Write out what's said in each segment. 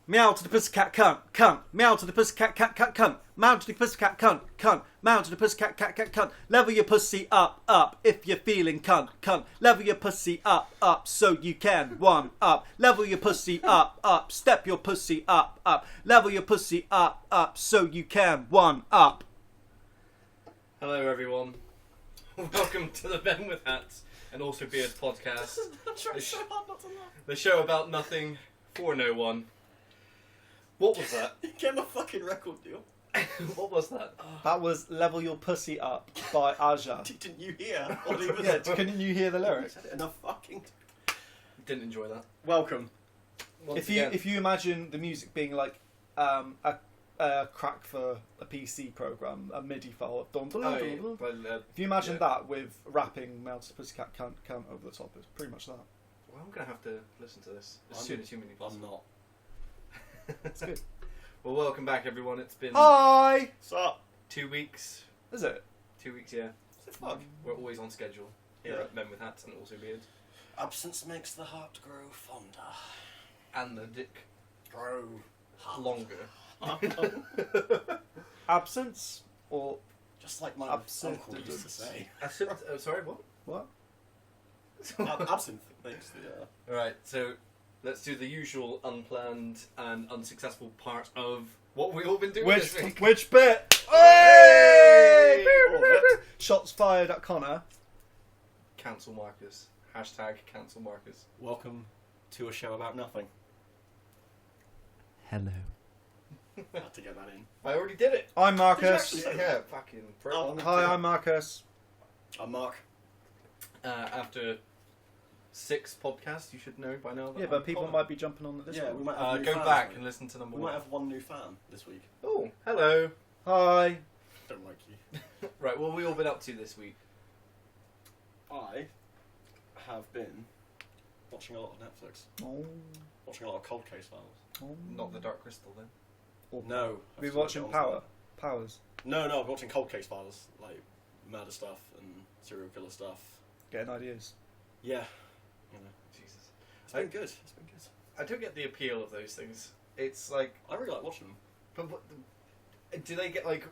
Meow to the pussycat cunt, cunt. Meow to the pussycat cat cat cunt. Meow to the pussycat cunt, cunt. Meow to the pussycat cat cat cunt. Level your pussy up, up. If you're feeling cunt, cunt. Level your pussy up, up. So you can one up. Level your pussy up, up. Step your pussy up, up. Level your pussy up, up. So you can one up. Hello everyone. Welcome to the Men with Hats and Also Beards podcast. The show about nothing for no one. What was that? Get my fucking record deal. What was that? That was Level Your Pussy Up by Aja. Didn't you hear? What he was Yeah, couldn't you hear the lyrics? said it enough fucking. Didn't enjoy that. Welcome. Once If you imagine the music being like a crack for a PC program, a MIDI file, if you imagine that with rapping "Mount to Pussycat Count" over the top, it's pretty much that. Well, I'm gonna have to listen to this as soon as humanly possible. I'm not. It's good. Well, welcome back everyone. It's been Hi. What's up? 2 weeks. Is it? 2 weeks, yeah. What the fuck? We're always on schedule here Yeah. at Men with Hats and Also Beards. Absence makes the heart grow fonder. And the dick Grow longer. Absence or Just like my Absinthe. uncle used to say. Sorry, what? what? Absinthe makes the. Alright, so let's do the usual unplanned and unsuccessful part of what we've all been doing this week. Which bit? Hey! Shots fired at Connor. Cancel Marcus. Hashtag cancel Marcus. Welcome to a show about nothing. Hello. Had to get that in. I already did it. I'm Marcus. Did you actually? Yeah, fucking pro. Oh, Hi, I'm Marcus. I'm Mark. After 6 podcasts, you should know by now. That Yeah, I'm but people Connor. might be jumping on this Yeah, one. we might have new Go fans, back mate. and listen to number We 1. might have one new fan this week. Oh, hello. Hi. Don't like you. Right, what have we all been up to this week? I have been watching a lot of Netflix. Oh. Watching a lot of Cold Case Files. Oh. Not the Dark Crystal, then. No. We're I've still watching got it on Powers. No, I'm watching Cold Case Files, like murder stuff and serial killer stuff. Getting ideas. Yeah, you know, Jesus. it's been good. It's been good. I don't get the appeal of those things. It's like, I really like watching them. but what, do they get like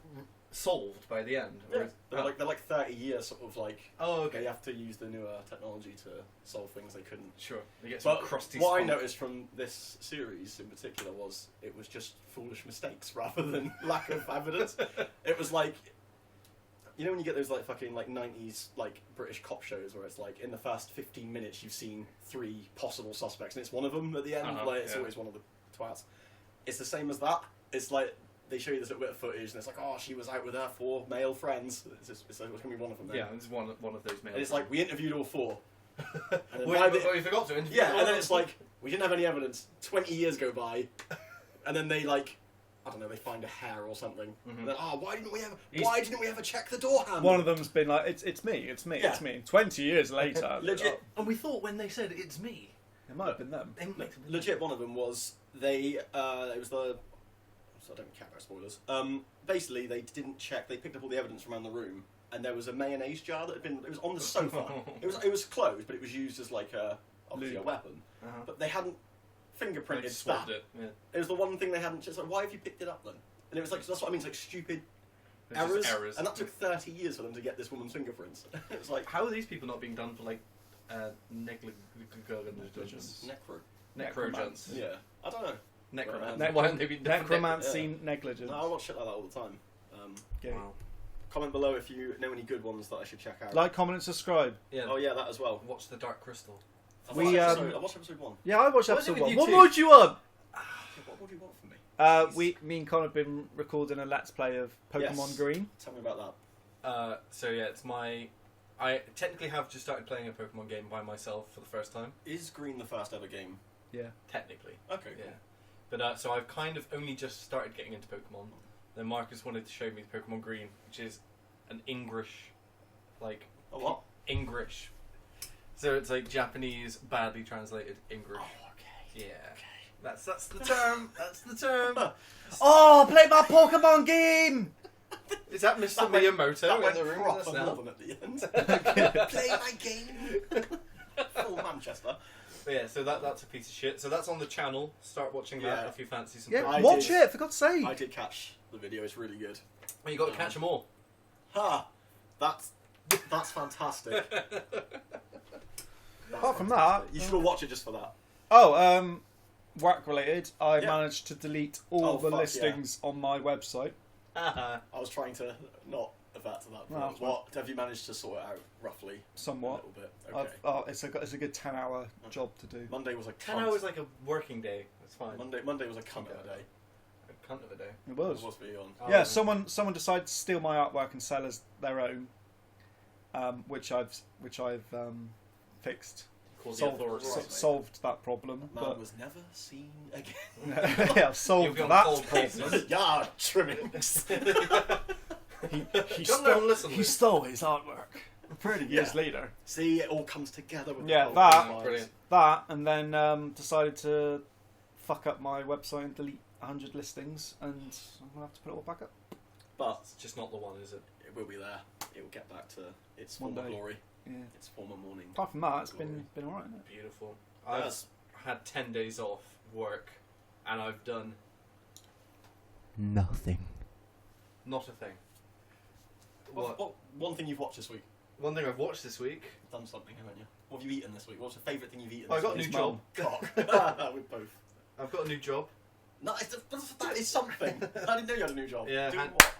solved by the end? Or is- They're like 30 years sort of like. Oh, okay. They have to use the newer technology to solve things they couldn't. Sure. They get some But crusty. what I spunk. noticed from this series in particular was it was just foolish mistakes rather than lack of evidence. It was like, you know when you get those like fucking like 90s like British cop shows where it's like in the first 15 minutes you've seen 3 possible suspects and it's one of them at the end. Like it's always one of the twats. It's the same as that. It's like they show you this little bit of footage and it's like, oh, she was out with her 4 male friends. It's gonna be one of them. Then. Yeah, it's one of those males. And it's like we interviewed all 4. And then well, by the- you forgot to interview. yeah, all and then of it's them. like, we didn't have any evidence, 20 years go by, and then they like, I don't know, they find a hair or something, and then, oh, why didn't we ever check the door handle? One of them's been like, it's me. Yeah. 20 years later. Legit, And we thought when they said it's me, It might have been them. they might have been- legit one of them was, it was the, so I don't care about spoilers, basically they didn't check, they picked up all the evidence from around the room, and there was a mayonnaise jar that had been, it was on the sofa, it was closed, but it was used as like obviously a Lube. weapon, Uh-huh. but they hadn't fingerprinted They that. swabbed it. Yeah. It was the one thing they hadn't. Just like, why have you picked it up then? And it was like, that's what I mean. It's like stupid It's just errors, errors. and that took 30 years for them to get this woman's fingerprints. It was like How are these people not being done for like negligence? Necrogence? Yeah, I don't know. Necromancy. Why haven't they been done for Necromancy, negligence. No, I watch shit like that all the time. Okay. Wow. Comment below if you know any good ones that I should check out. Like, comment, and subscribe. Yeah. Oh yeah, that as well. Watch the Dark Crystal. I We, watched episode 1. Yeah, I watched What is it episode with 1. you What two? more do you want? What would you want from me? Me and Connor have been recording a Let's Play of Pokemon Yes. Green. Tell me about that. So yeah, it's I technically have just started playing a Pokemon game by myself for the first time. Is Green the first ever game? Yeah. Technically. Okay. Yeah. Cool. But so I've kind of only just started getting into Pokemon. Then Marcus wanted to show me the Pokemon Green, which is an English, like A what? English. So it's like Japanese badly translated English. Oh, okay. Yeah. That's the term. That's the term. Oh, play my Pokemon game! Is that Mr. That went- Miyamoto That in went the room with proper us now? northern at the end. Play my game. Full Manchester. But yeah, so that's a piece of shit. So that's on the channel. Start watching that Yeah. if you fancy some. Yeah, I watch did. it for God's sake. I did catch the video. It's really good. Well, you got to catch them all. Ha! That's fantastic. Apart from that, You should all watch it just for that. oh, work related. I Yeah. managed to delete all Oh, the fuck, listings on my website. I was trying to not avert to that. No, Point. that's What have you managed to sort it out roughly? Somewhat. A little bit. Okay. It's a good 10-hour job to do. Monday was a 10 cunt. hours like a working day. That's fine. Monday was a cunt of a day. A cunt of a day. It It was. was really on. Yeah, Oh. someone decided to steal my artwork and sell as their own, which I've fixed. Call the Solved, authorities. Right, mate. solved that problem. Man But was never seen again. yeah, I've solved You'll be on that cold problem. cases. Yeah, trimmings. He Don't let him listen. he stole his artwork. Pretty Years later. See, it all comes together with Yeah, the that- whole vibes. Brilliant. That, and then decided to fuck up my website and delete 100 listings, and I'm gonna have to put it all back up. But It's just not the one, is it? it will be there. It will get back to its One former day. glory, Yeah. its former morning. Apart from that, it's Glory. been alright, isn't it? Beautiful. Yes. I've had 10 days off work, and I've done Nothing. not a thing. What one thing you've watched this week? One thing I've watched this week. You've done something, haven't you? What have you eaten this week? What's your favourite thing you've eaten? I this got a week? new job. Cock. With both. I've got a new job. No, that is something. I didn't know you had a new job. Yeah, Doing had- what?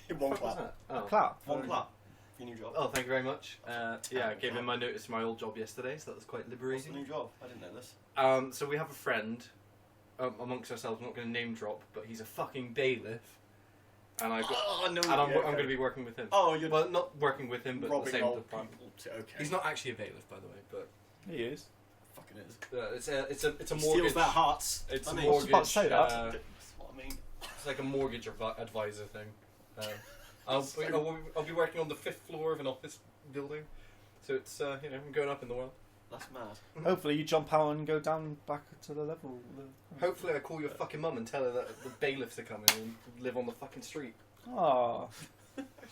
In one What was clap. that? Oh. Clap. One clap. For your new job. Oh, thank you very much. Yeah, I Terrible gave job. in my notice to my old job yesterday, so that was quite What's the liberating. new job? I didn't know this. So we have a friend amongst ourselves. I'm not going to name drop, but he's a fucking bailiff, and I got, Oh, no. and I'm going to be working with him. Oh, you're Well, not working with him, but at the robbing same old time. people. Okay. He's not actually a bailiff, by the way, but He is. Fucking is. it's a He mortgage. steals their hearts. It's a I mean, I was mortgage. about to say that. That's what I mean. It's like a mortgage advisor thing. I'll be working on the 5th floor of an office building, so it's I'm going up in the world. That's mad. Hopefully you jump out and go down back to the level. Hopefully, I call your fucking mum and tell her that the bailiffs are coming and live on the fucking street. Ah.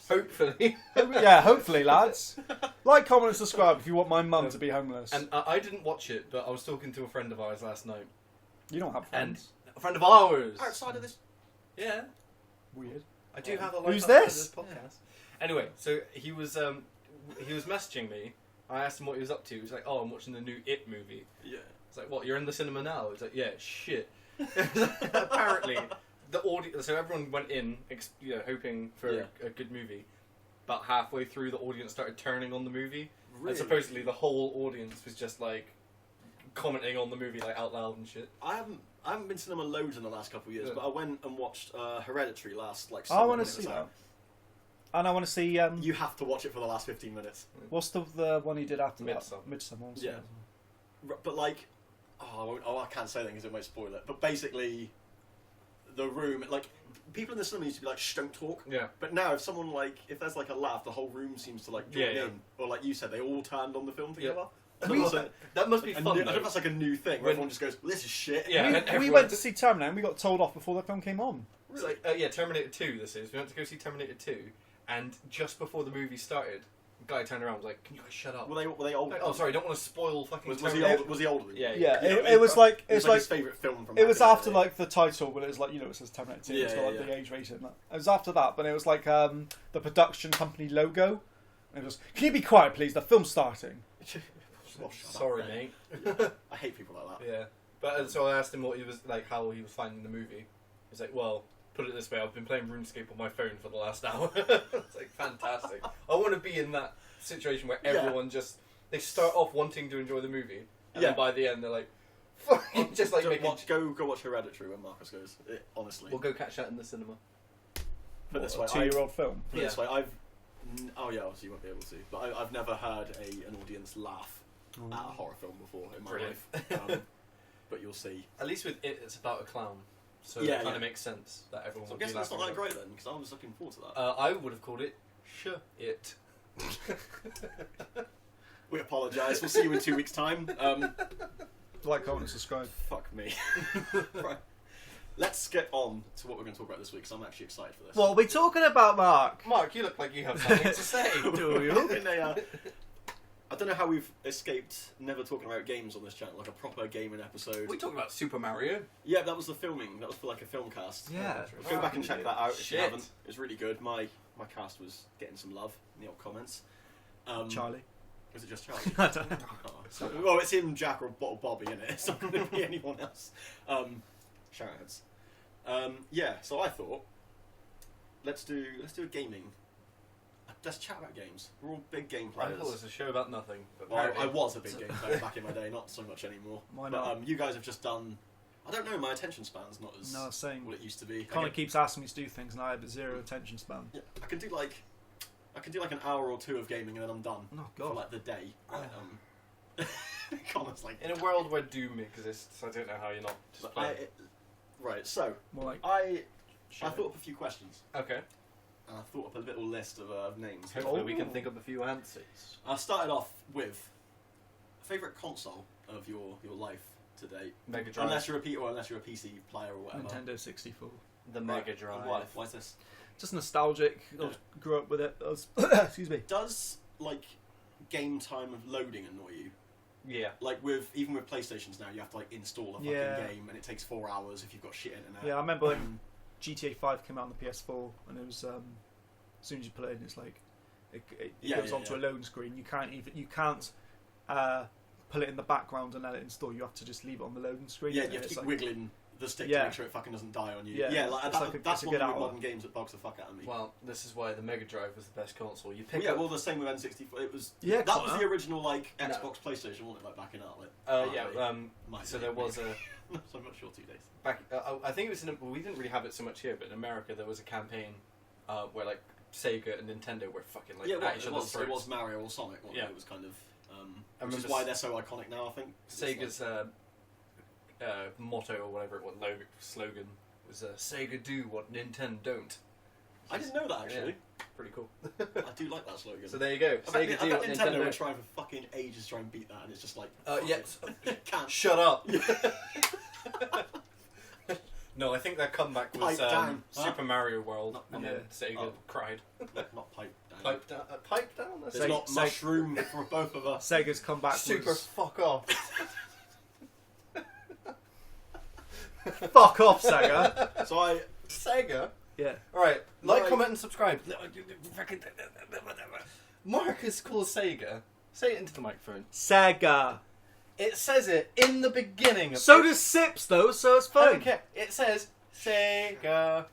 Hopefully. Yeah, hopefully, lads. Like, comment, and subscribe if you want my mum to be homeless. And I didn't watch it, but I was talking to a friend of ours last night. You don't have And friends. a friend of ours. Outside of this. Yeah, Weird. I do have a life Who's outside of this? podcast. Anyway, so he was messaging me. I asked him what he was up to. He was like, "Oh, I'm watching the new It movie." Yeah. It's like, "What? You're in the cinema now?" It's like, "Yeah, shit." Apparently, the audience. So everyone went in, hoping for Yeah. a good movie. About halfway through, the audience started turning on the movie, Really? and supposedly the whole audience was just like commenting on the movie like out loud and shit. I haven't been to cinema loads in the last couple of years, Yeah. but I went and watched Hereditary last I summer want when to it see was that. out. And I want to see. You have to watch it for the last 15 minutes. What's the one he did after Midsummer. that? Midsummer. Yeah. But like, I can't say that because it might spoil it. But basically, the room, like, people in the cinema used to be like, "Shh, don't talk." Yeah. But now, if there's like a laugh, the whole room seems to like join Yeah, yeah. in. Or like you said, they all turned on the film Yeah. together. We- So that must be I fun. don't know though. if that's like a new thing. Where When- everyone just goes, "Well, this is shit." Yeah. and We everyone- went to see Terminator and we got told off before the film came on. It's like, yeah, Terminator 2, this is. We went to go see Terminator 2, and just before the movie started, the guy turned around and was like, "Can you guys shut up?" Were they old? Like, oh, sorry, I don't want to spoil fucking Was he Terminator. older? Was he older? Than you? Yeah, Yeah, Yeah, it was like It was like his favourite film from. it back was in the after day. like the title, but it was like it says Terminator 2. It's Yeah, got like yeah, the yeah. age rating. And that. It was after that, but it was like the production company logo. And it was, "Can you be quiet, please? The film's starting." Oh, shut up, Sorry, mate. mate. I hate people like that. Yeah, but so I asked him what he was like, how he was finding the movie. He's like, "Well, put it this way, I've been playing RuneScape on my phone for the last hour." It's like fantastic. I want to be in that situation where Yeah. everyone they start off wanting to enjoy the movie, and Yeah. then by the end they're like, fucking just like making. Go watch Hereditary when Marcus goes. Honestly, We'll go catch that in the cinema. put it this A way, 2-year-old film. Put it this Yeah. way, oh yeah, obviously you won't be able to, but I've never heard an audience laugh at a horror film before in my Brilliant. life. But you'll see. At least with it, it's about a clown, so Yeah, it kind yeah. of makes sense that everyone So I would be guess that's not laughing. that great then, because I was looking forward to that. I would have called it It. We apologise. We'll see you in 2 weeks' time. Like, comment, and subscribe. Fuck me. Right. Let's get on to what we're going to talk about this week, because I'm actually excited for this. What are we talking about, Mark? Mark, you look like you have something to say. Do you? I don't know how we've escaped never talking about games on this channel, like a proper gaming episode. We talked about Super Mario. Yeah, that was the filming. That was for like a film cast. Yeah. Go back and check that out if Shit. you haven't. It was really good. My cast was getting some love in the old comments. Charlie. Was it just Charlie? I don't know. Oh, so, well, it's him, Jack, or Bobby in it. It's not going to be anyone else. Shoutouts. Yeah. So I thought, let's do a gaming. Let's chat about games. We're all big game I players. thought it was a show about nothing. But Well, I apparently- was a big game player back in my day, not so much anymore. Why But not? you guys have just done. I don't know. My attention span's not as No, same. what it used to be. Connor keeps asking me to do things, and I have zero attention span. Yeah, I can do like an hour or two of gaming, and then I'm done Oh for God. like the day. Connor's like, In a world where Doom exists, I don't know how you're not just playing. right. So More like. I thought up a few questions, Okay. and I thought up a little list of names. Hopefully we can Oh. think of a few answers. I started off with favorite console of your life to date, Mega Drive. unless you're a PC player or whatever. Nintendo 64. the Right. Mega Drive. Why is this? Just nostalgic. I Yeah. grew up with it. I was excuse me. Does like game time of loading annoy you? Yeah. Like even with PlayStations now, you have to like install a fucking Yeah. game, and it takes 4 hours if you've got shit internet. Yeah, I remember when GTA 5 came out on the PS4, and it was as soon as you play it, it's like it Yeah, goes yeah, onto yeah. a loading screen. You can't pull it in the background and let it install. You have to just leave it on the loading screen. Yeah, and you have it's to keep like, wiggling the stick Yeah. to make sure it fucking doesn't die on you. Yeah, Yeah, like, it's that, like a- that's it's a one good of the hour. modern games that bugs the fuck out of me. Well, this is why the Mega Drive was the best console. You pick yeah, up. well, the same with N64. It was Yeah, that was Connor. the original like No. Xbox PlayStation, wasn't it? Like back in outlet. Yeah. Might So be, there was maybe. a So I'm not sure 2 days. back. I think it was well, we didn't really have it so much here, but in America there was a campaign where like Sega and Nintendo were fucking like Yeah, at each it other's was throats. Mario or Sonic. Wasn't Yeah. it? It was kind of. I Which is remember why they're so iconic now. I think It's Sega's motto or whatever it was, slogan was Sega do what Nintendo don't. I didn't know that actually. Pretty cool. I do like that slogan. So there you go. I bet, Sega do what Nintendo Nintendo were don't. trying for fucking ages to try and beat that, and it's just like. Yes. Can't. Shut up. No, I think their comeback was Pipe down. Super Mario World, Not- and yeah. then Sega Oh. cried. Not pipe down. Pipe down. Pipe down. That's There's Seg- not Seg- much room for both of us. Sega's comeback super. was Fuck off. fuck off, Sega. So I. Sega. Yeah. All right. Like, Right. comment, and subscribe. Marcus calls Sega. Say it into the microphone. Sega. It says it in the beginning. Of So does Sips though, so it's I fine. don't care. It says Sega.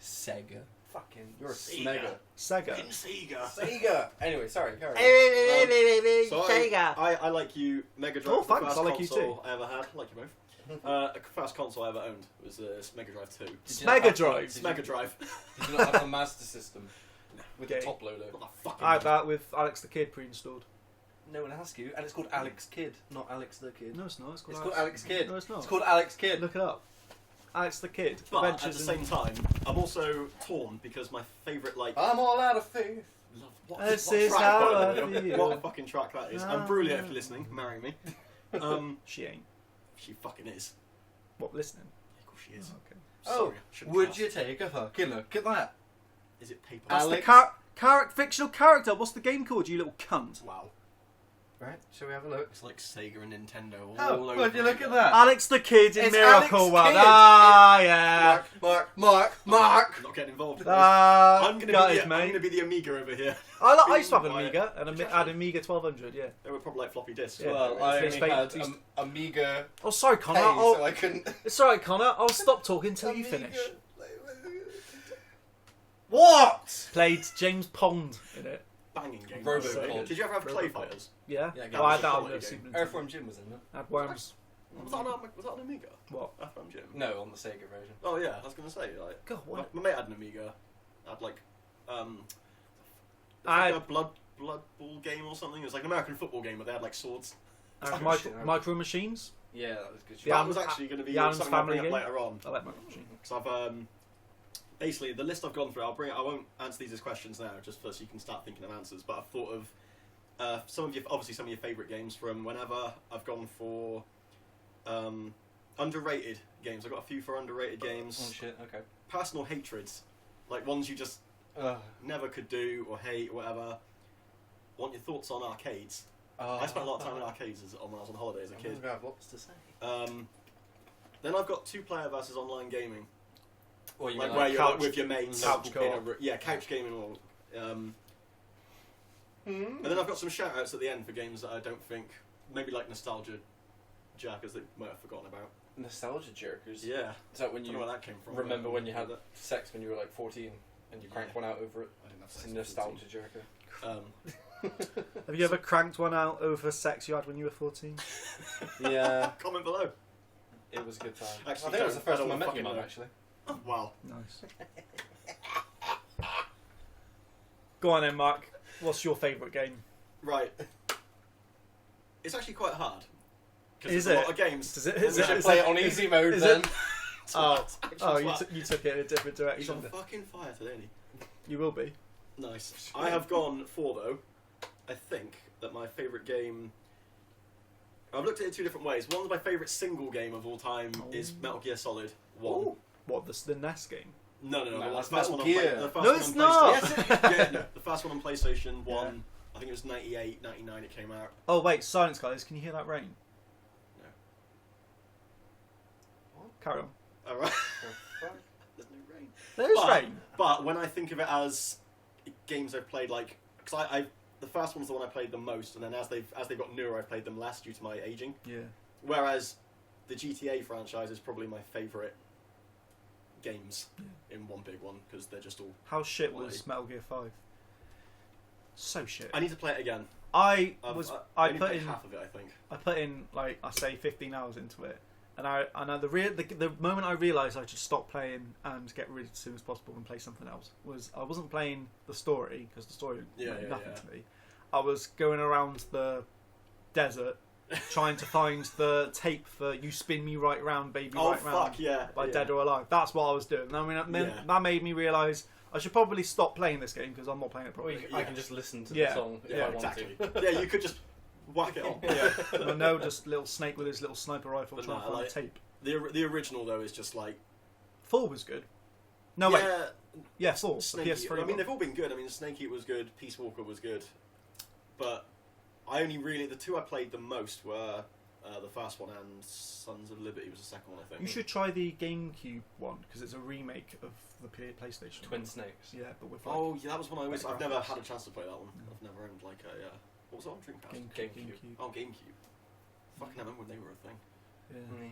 Sega. Fucking. You're a Sega. smegger. Sega. Sega. Sega. Anyway, sorry. Carry on. So I like you, Mega Drive. Oh, the thanks, first I like you console I ever had. I like you both. The first console I ever owned was Mega Drive 2. Did you not Mega have- Drive. It's Mega Drive. Did you not have the Master System with the Okay. top loader? Not the fucking. I had that with Alex the Kid pre-installed. No one asked you, and it's called Alex Kidd, not Alex the Kid. No, it's not. It's called Alex Kidd. No, it's not. It's called Alex Kidd. Look it up. Alex the Kid. But at the Adventures in- same time, I'm also torn because my favourite like. I'm all out of faith. What, This what is track how that I is? feel. What a fucking track that is. I'm Brulia if you're listening. Marry me. She ain't. She fucking is. What, listening? Of course she is. Oh, okay. Oh, Sorry, I shouldn't would cuss. you take a fucking look at that? Is it paper? That's Alex- the fictional character. What's the game called, you little cunt? Wow. Right, shall we have a look? It's like Sega and Nintendo all Oh, over. would you look at again. that? Alex the Kid in It's Miracle Alex World. Kidd. Ah, yeah. Mark. I'm not getting involved. Ah, I'm gutted, I'm mate. gonna be the Amiga over here. I used to have an Quiet. Amiga, and I had Amiga 1200, yeah. They were probably like floppy disks. Yeah. Well, weren't I It's only had fake- Amiga Oh, sorry, Connor. Pay, I'll- so I couldn't. It's alright, Connor. I'll stop talking until you Amiga- finish. What? Played James Pond in it. banging game. Robocop. Did you ever have Clay Robocop. Fighters? Yeah? Yeah, Oh, I had that that was on a the quality Super game. Nintendo. Earthworm Jim was in it. I had Worms. Was that an Amiga? What? Earthworm Jim. No, on the Sega version. Oh yeah, I was gonna say like. God, what? My mate had an Amiga. Had like I- a blood ball game or something. It was like an American football game, but they had like swords. I had Oh, shit. Micro Machines. Yeah, that was good. Yeah, That was actually going to be the Alan's something I'll bring up Family game? later on. I like Micro Machines. Because I've basically the list I've gone through. I won't answer these as questions now, just so you can start thinking of answers. But I've thought of some of your favourite games from whenever. I've gone for underrated games. I've got a few for underrated games. Oh shit. Okay. Personal hatreds, like ones you just never could do or hate or whatever. Want your thoughts on arcades? I spent a lot of time in arcades when I was on holiday as a kid. I have lots to say. Then I've got 2-player versus online gaming. Or you Like mean where like you're couch, with your mates. couch in co-op. couch gaming. Or, And then I've got some shout-outs at the end for games that I don't think... Maybe like Nostalgia Jackers that you might have forgotten about. nostalgia jerkers. Yeah. Is that when I don't you know where that came from. remember when you had sex when you were like 14 and you cranked one out over it? I didn't have It's sex a at nostalgia jerker. 14. Have you ever cranked one out over sex you had when you were 14? Yeah, Comment below. it was a good time. Actually, I think it was the first don't time I met your fucking mum know. actually. Wow. Nice. Go on then, Mark. What's your favourite game? Right. It's actually quite hard. Is there's a it? lot of games. Is it? We Is it? should Is play it? it on Is- easy mode is then. it? Twat. Oh, Actual twat. you took it in a different He's direction. on fucking fire today, isn't he? You will be. Nice. I have gone for, though, I think that my favourite game... I've looked at it 2 different ways. One's my favourite single game of all time is Metal Gear Solid 1. Ooh. What, the NES game? No, No, the that's first Metal one on Gear. the first No, one it's on not! PlayStation. Yeah, no, the first one on PlayStation 1, I think it was 98, 99 it came out. Oh, wait, silence, guys. Can you hear that rain? No. Carry on. Alright. There's no rain. There's But- rain. But when I think of it as games I've played, like... Because the first one's the one I played the most, and then as they've got newer, I've played them less due to my ageing. Yeah. Whereas the GTA franchise is probably my favourite games in one big one, because they're just all... How shit Why? was Metal Gear 5? So shit. I need to play it again. I I only put played in half of it, I think. I put in like I say 15 hours into it, and the moment I realised I should stop playing and get rid as soon as possible and play something else was I wasn't playing the story because the story meant nothing to me. I was going around the desert trying to find the tape for "You Spin Me Right Round, Baby Oh, Right Round" fuck, yeah. by yeah. Dead or Alive. That's what I was doing. I mean, that made me realise I should probably stop playing this game because I'm not playing it Or properly. I can just listen to Yeah. the song if Yeah, I want exactly. to. Yeah, you could just whack it on. Yeah, I know, just little Snake with his little sniper rifle But trying no, to find like- the tape. The original, though, is just like... 4 was good. No, wait. yeah, Yeah, 4. Snake The Eater. PS3 I mean, one. they've all been good. I mean, Snake Eater was good, Peace Walker was good. But I only really... The 2 I played the most were the first one and Sons of Liberty was the second one, I think. You should try the GameCube one because it's a remake of the PlayStation. Twin one. Snakes. Yeah, but with like Oh, yeah, that was one I always... better I've never graphics. had a chance to play that one. I've never owned, like, a... what was it on Dreamcast? GameCube. Oh, GameCube. Fucking remember when they were a thing. Yeah.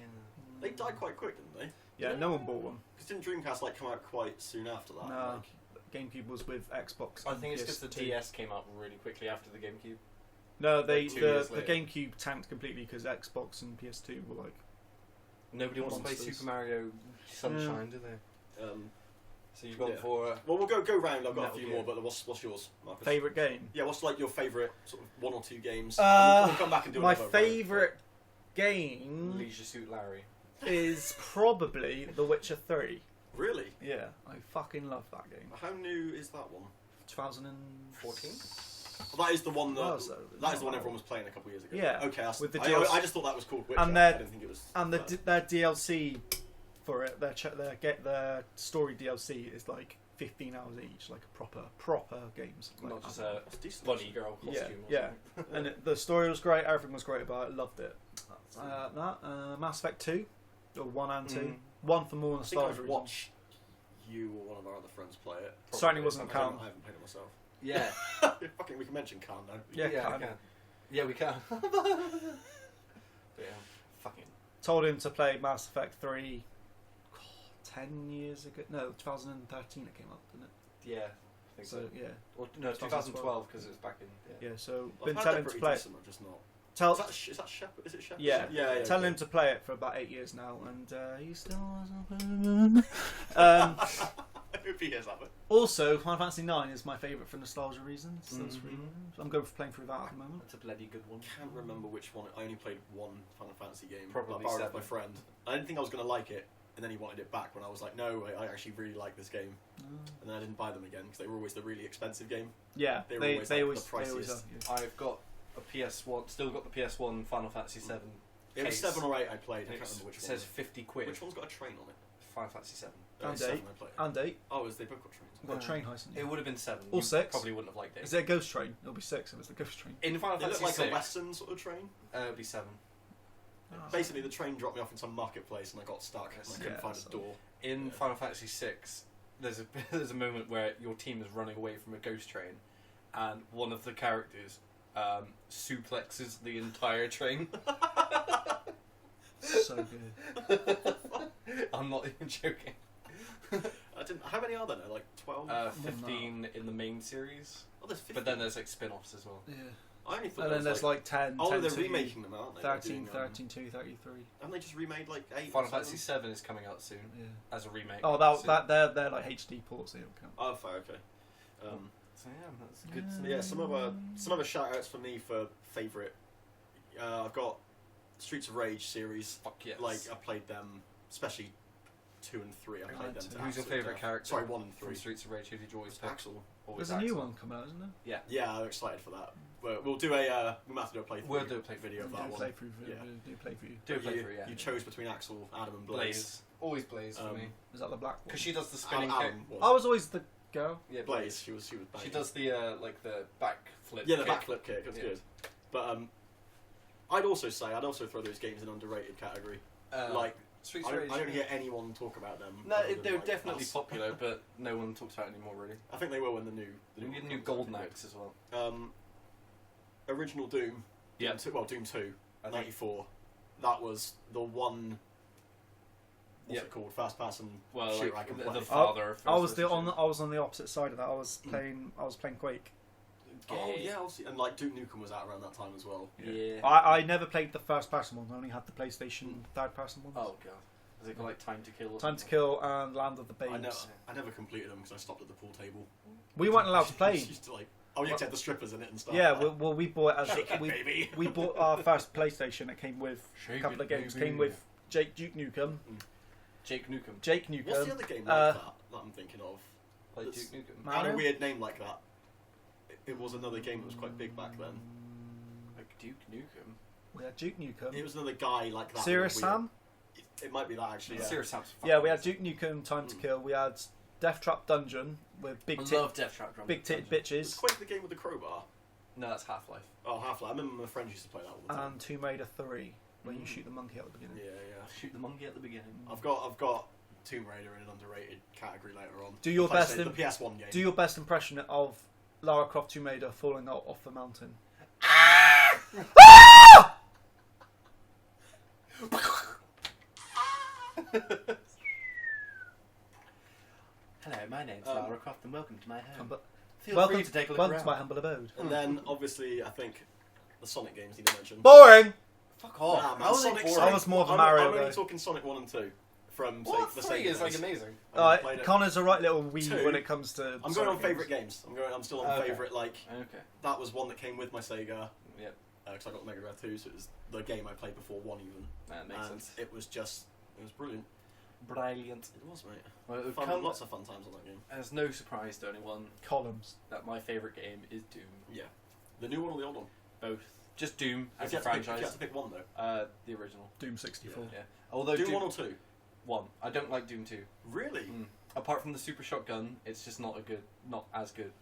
They died quite quick, didn't they? Yeah, no one bought one. Because didn't Dreamcast like come out quite soon after that? No. Like, GameCube was with Xbox. I and think it's because the PS2. DS came out really quickly after the GameCube. No, like 2 years the later. GameCube tanked completely because Xbox and PS2 were like. Nobody wants to play Monsters. Super Mario Sunshine, do they? So you've gone Yeah. for... well, we'll go round. I've got Metal a few Gear. more, but what's yours, Marcus? Favourite game? Yeah, what's like your favourite sort of 1 or 2 games? We'll come back and do My another round. favourite game Leisure Suit Larry. is probably The Witcher 3. Really? Yeah, I fucking love that game. How new is that one? 2014. Well, that is the one that Well, so- that is the one everyone was playing a couple years ago. Yeah, Okay, with the I DLC. just thought that was called Witcher. And I their- didn't think it was. And their DLC for it, their story DLC is like 15 hours each, like proper games. Like, Not just a That's decent. bunny girl costume. Yeah, or yeah. something. And the story was great, everything was great about it, loved it. Mass Effect 2, or 1 and 2. Mm. 1 for more I think nostalgia I've reasons. watched you or one of our other friends play it. Certainly wasn't I Calm. haven't played it myself. Yeah. Fucking, we can mention Calm now. Yeah, yeah, Calm. we can. Yeah, we can. But yeah, fucking. Told him to play Mass Effect 3 10 years ago. No, 2013 it came up, didn't it? Yeah, I think So, so. yeah. Or, no, 2012 because it was back in. Yeah. Yeah, so Well, been I've heard telling they're him to pretty play it. decent, but just not. Tell, Is that Shepherd? Is it Shepherd? yeah, yeah. telling okay. him to play it for about 8 years now, and he still hasn't. I hope he hears that bit. Also, Final Fantasy 9 is my favourite for nostalgia reasons. That's Mhm. really, I'm going for playing through that at the moment. That's a bloody good one. I can't remember which one. I only played one Final Fantasy game. Probably I borrowed it off 7. my friend. I didn't think I was going to like it, and then he wanted it back when I was like, no, I actually really like this game. And then I didn't buy them again because they were always the really expensive game. Yeah, They were they always, always, like, they the always are. priciest. Yeah. I've got a PS1, still got the PS1 Final Fantasy 7. It was Case. 7 or 8 I played. I can't It's- remember which it one. says 50 quid. Which one's got a train on it? Final Fantasy 7. And 7 8. I played. And 8. Oh, they both got trains. We've got a train heist. It would have been 7. Or You 6. Probably wouldn't have liked 8. Is it a ghost train? It'll be 6 if it's the ghost train. In Final It looked Fantasy like 6, a western sort of train. it would be 7. Basically, the train dropped me off in some marketplace and I got stuck and I couldn't find a door. In Final Fantasy 6, there's a moment where your team is running away from a ghost train, and one of the characters suplexes the entire train. So good. I'm not even joking. I didn't. How many are there now? Like 12? 15 in the main series, Oh, there's 15. but then there's like spin-offs as well. Yeah. I only thought And there then was there's like 10. Oh, 10 they're 2, remaking them, aren't they? 13, They're doing, 13 2, 33. Haven't they just remade like 8? Final Fantasy 7 is coming out soon Yeah. as a remake. Oh, soon. they're like HD ports, they don't count. Oh, fair, okay. So yeah, that's good. So yeah, some other shout outs for me for favourite. I've got Streets of Rage series. Fuck yes. Like I played them, especially 2 and 3. I played them. to Who's your absolute favourite death. character? Sorry, 1 and 3. From Streets of Rage, who did you always It's pick? Axel. Always There's a new Axel. one coming out, isn't there? Yeah, I'm excited for that. We'll do a. We might have to do a playthrough. We'll do a playthrough video of Do that a one. playthrough. Yeah. Do a playthrough. Do a But playthrough, yeah. You chose between Axel, Adam, and Blaze. Blaze. Always Blaze for me. Is that the black one? Because she does the spinning Adam kick. was. I was always the girl. Yeah, Blaze. She was. She banging. does the like the back flip. Yeah, the kick. backflip kick. That's Yeah. good. But I'd also throw those games in underrated category. Like Streets I of Rage. don't hear anyone talk about them. No, other than, they're like, definitely us. popular, but no one talks about it anymore, really. I think they will when the new. We need a new one comes Golden out. Axe as well. Original Doom. Yeah. Doom 2, I think- 94. That was the one. What's Yep. it called? Fast pass and Well, shooter I like can the play. father of I was first the person I was on the opposite side of that. I was playing Quake. Oh Gay. yeah, obviously. And like Duke Nukem was out around that time as well. Yeah. I never played the first person one. I only had the PlayStation third person ones. Oh god. Has it got like Time to Kill? Or Time to something? Kill and Land of the I Babes. never completed them because I stopped at the pool table. We weren't allowed to play. Used to, like, oh, you had the strippers in it and stuff. Yeah, well, we bought it Shake as it, we, baby. we bought our first PlayStation. It came with a Shake couple it, of games. baby. Came with Duke Nukem, Jake Nukem. Jake Nukem. What's the other game like that I'm thinking of? Like That's- Duke Nukem. Mario? Had a weird name like that. It was another game that was quite big back then. Like Duke Nukem. We had Duke Nukem. It was another guy like that. Serious with a weird- Sam? It might be that actually. Yeah. Serious Sam's Yeah, we had Duke Nukem, Time to Kill. We had Death Trap Dungeon with I love Death Trap. big tit Was bitches, Quake the game with the crowbar? No, that's Half-Life. Oh, Half-Life. I remember my friends used to play that all the time. and Tomb Raider 3 when you shoot the monkey at the beginning. Yeah, yeah. Shoot the monkey at the beginning. I've got Tomb Raider in an underrated category later on. Do your Like I best said, in- the PS1 game. Do your best impression of Lara Croft Tomb Raider falling out off the mountain. Hello, my name's Um, Lara Croft, and welcome to my home. Feel Welcome free to take a look welcome around. to my humble abode. And then obviously I think the Sonic games need to mention. Boring. Fuck off. Nah, man, How are they Sonic, boring? I was more of a I'm Mario only guy. talking Sonic 1 and 2 from What? the 3 Sega is like days. amazing. I played it. Connor's a right little weeb 2. when it comes to. I'm going Sonic on favourite games. I'm still on Okay. favourite. Like Okay. that was one that came with my Sega. Yep. Because I got the Mega Drive 2, so it was the game I played before 1 even. That makes And sense. it was brilliant. Brilliant. It was, mate. Well, it would Fun, come lots of fun times on that game. as no surprise to anyone Columns. that my favourite game is Doom. Yeah. The new one or the old one? Both. Just Doom as If you a had to pick- if you had franchise. to pick one though. The original. Doom 64. Yeah. Although Doom 1 or 2? 1. I don't like Doom 2. Really? Apart from the super shotgun, it's just not as good.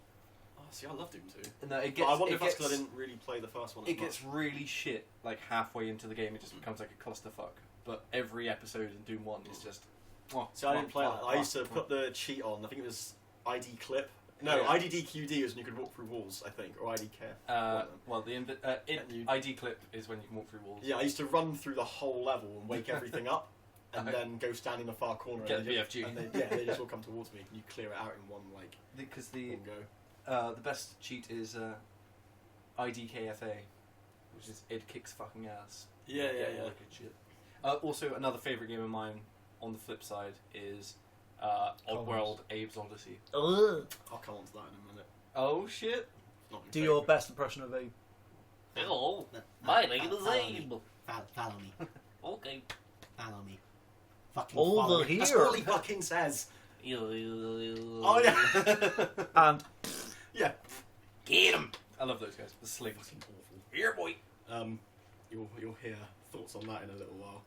Oh, see, I love Doom 2. No, it But gets. I wonder it if that's gets, because I didn't really play the first one as it much. gets really shit like halfway into the game. It just becomes like a clusterfuck. But every episode in Doom 1 is just. Oh, See, I didn't play that. I used to put the cheat on. I think it was ID clip. No, Yeah. IDDQD is when you could walk through walls, I think, or ID care. Well, the And you- ID clip is when you can walk through walls. Yeah, I used to run through the whole level and wake everything up, and Okay. then go stand in the far corner. Get and the they BFG. And they just all come towards me, and you clear it out in one Because one go. the best cheat is IDKFA, which is it kicks fucking ass. Yeah. Like a shit. Also, another favourite game of mine on the flip side is Oddworld Abe's Odyssey. Ugh. I'll come on to that in a minute. Oh shit! Not my Do your favourite. best impression of a. Hello, my name is Abe. Follow me. Okay. Follow me. Fucking Over follow me. here. That's all he fucking says. Oh Oh yeah. And Yeah. Get him! I love those guys. The slings. Fucking awful. Here, boy. You'll hear thoughts on that in a little while.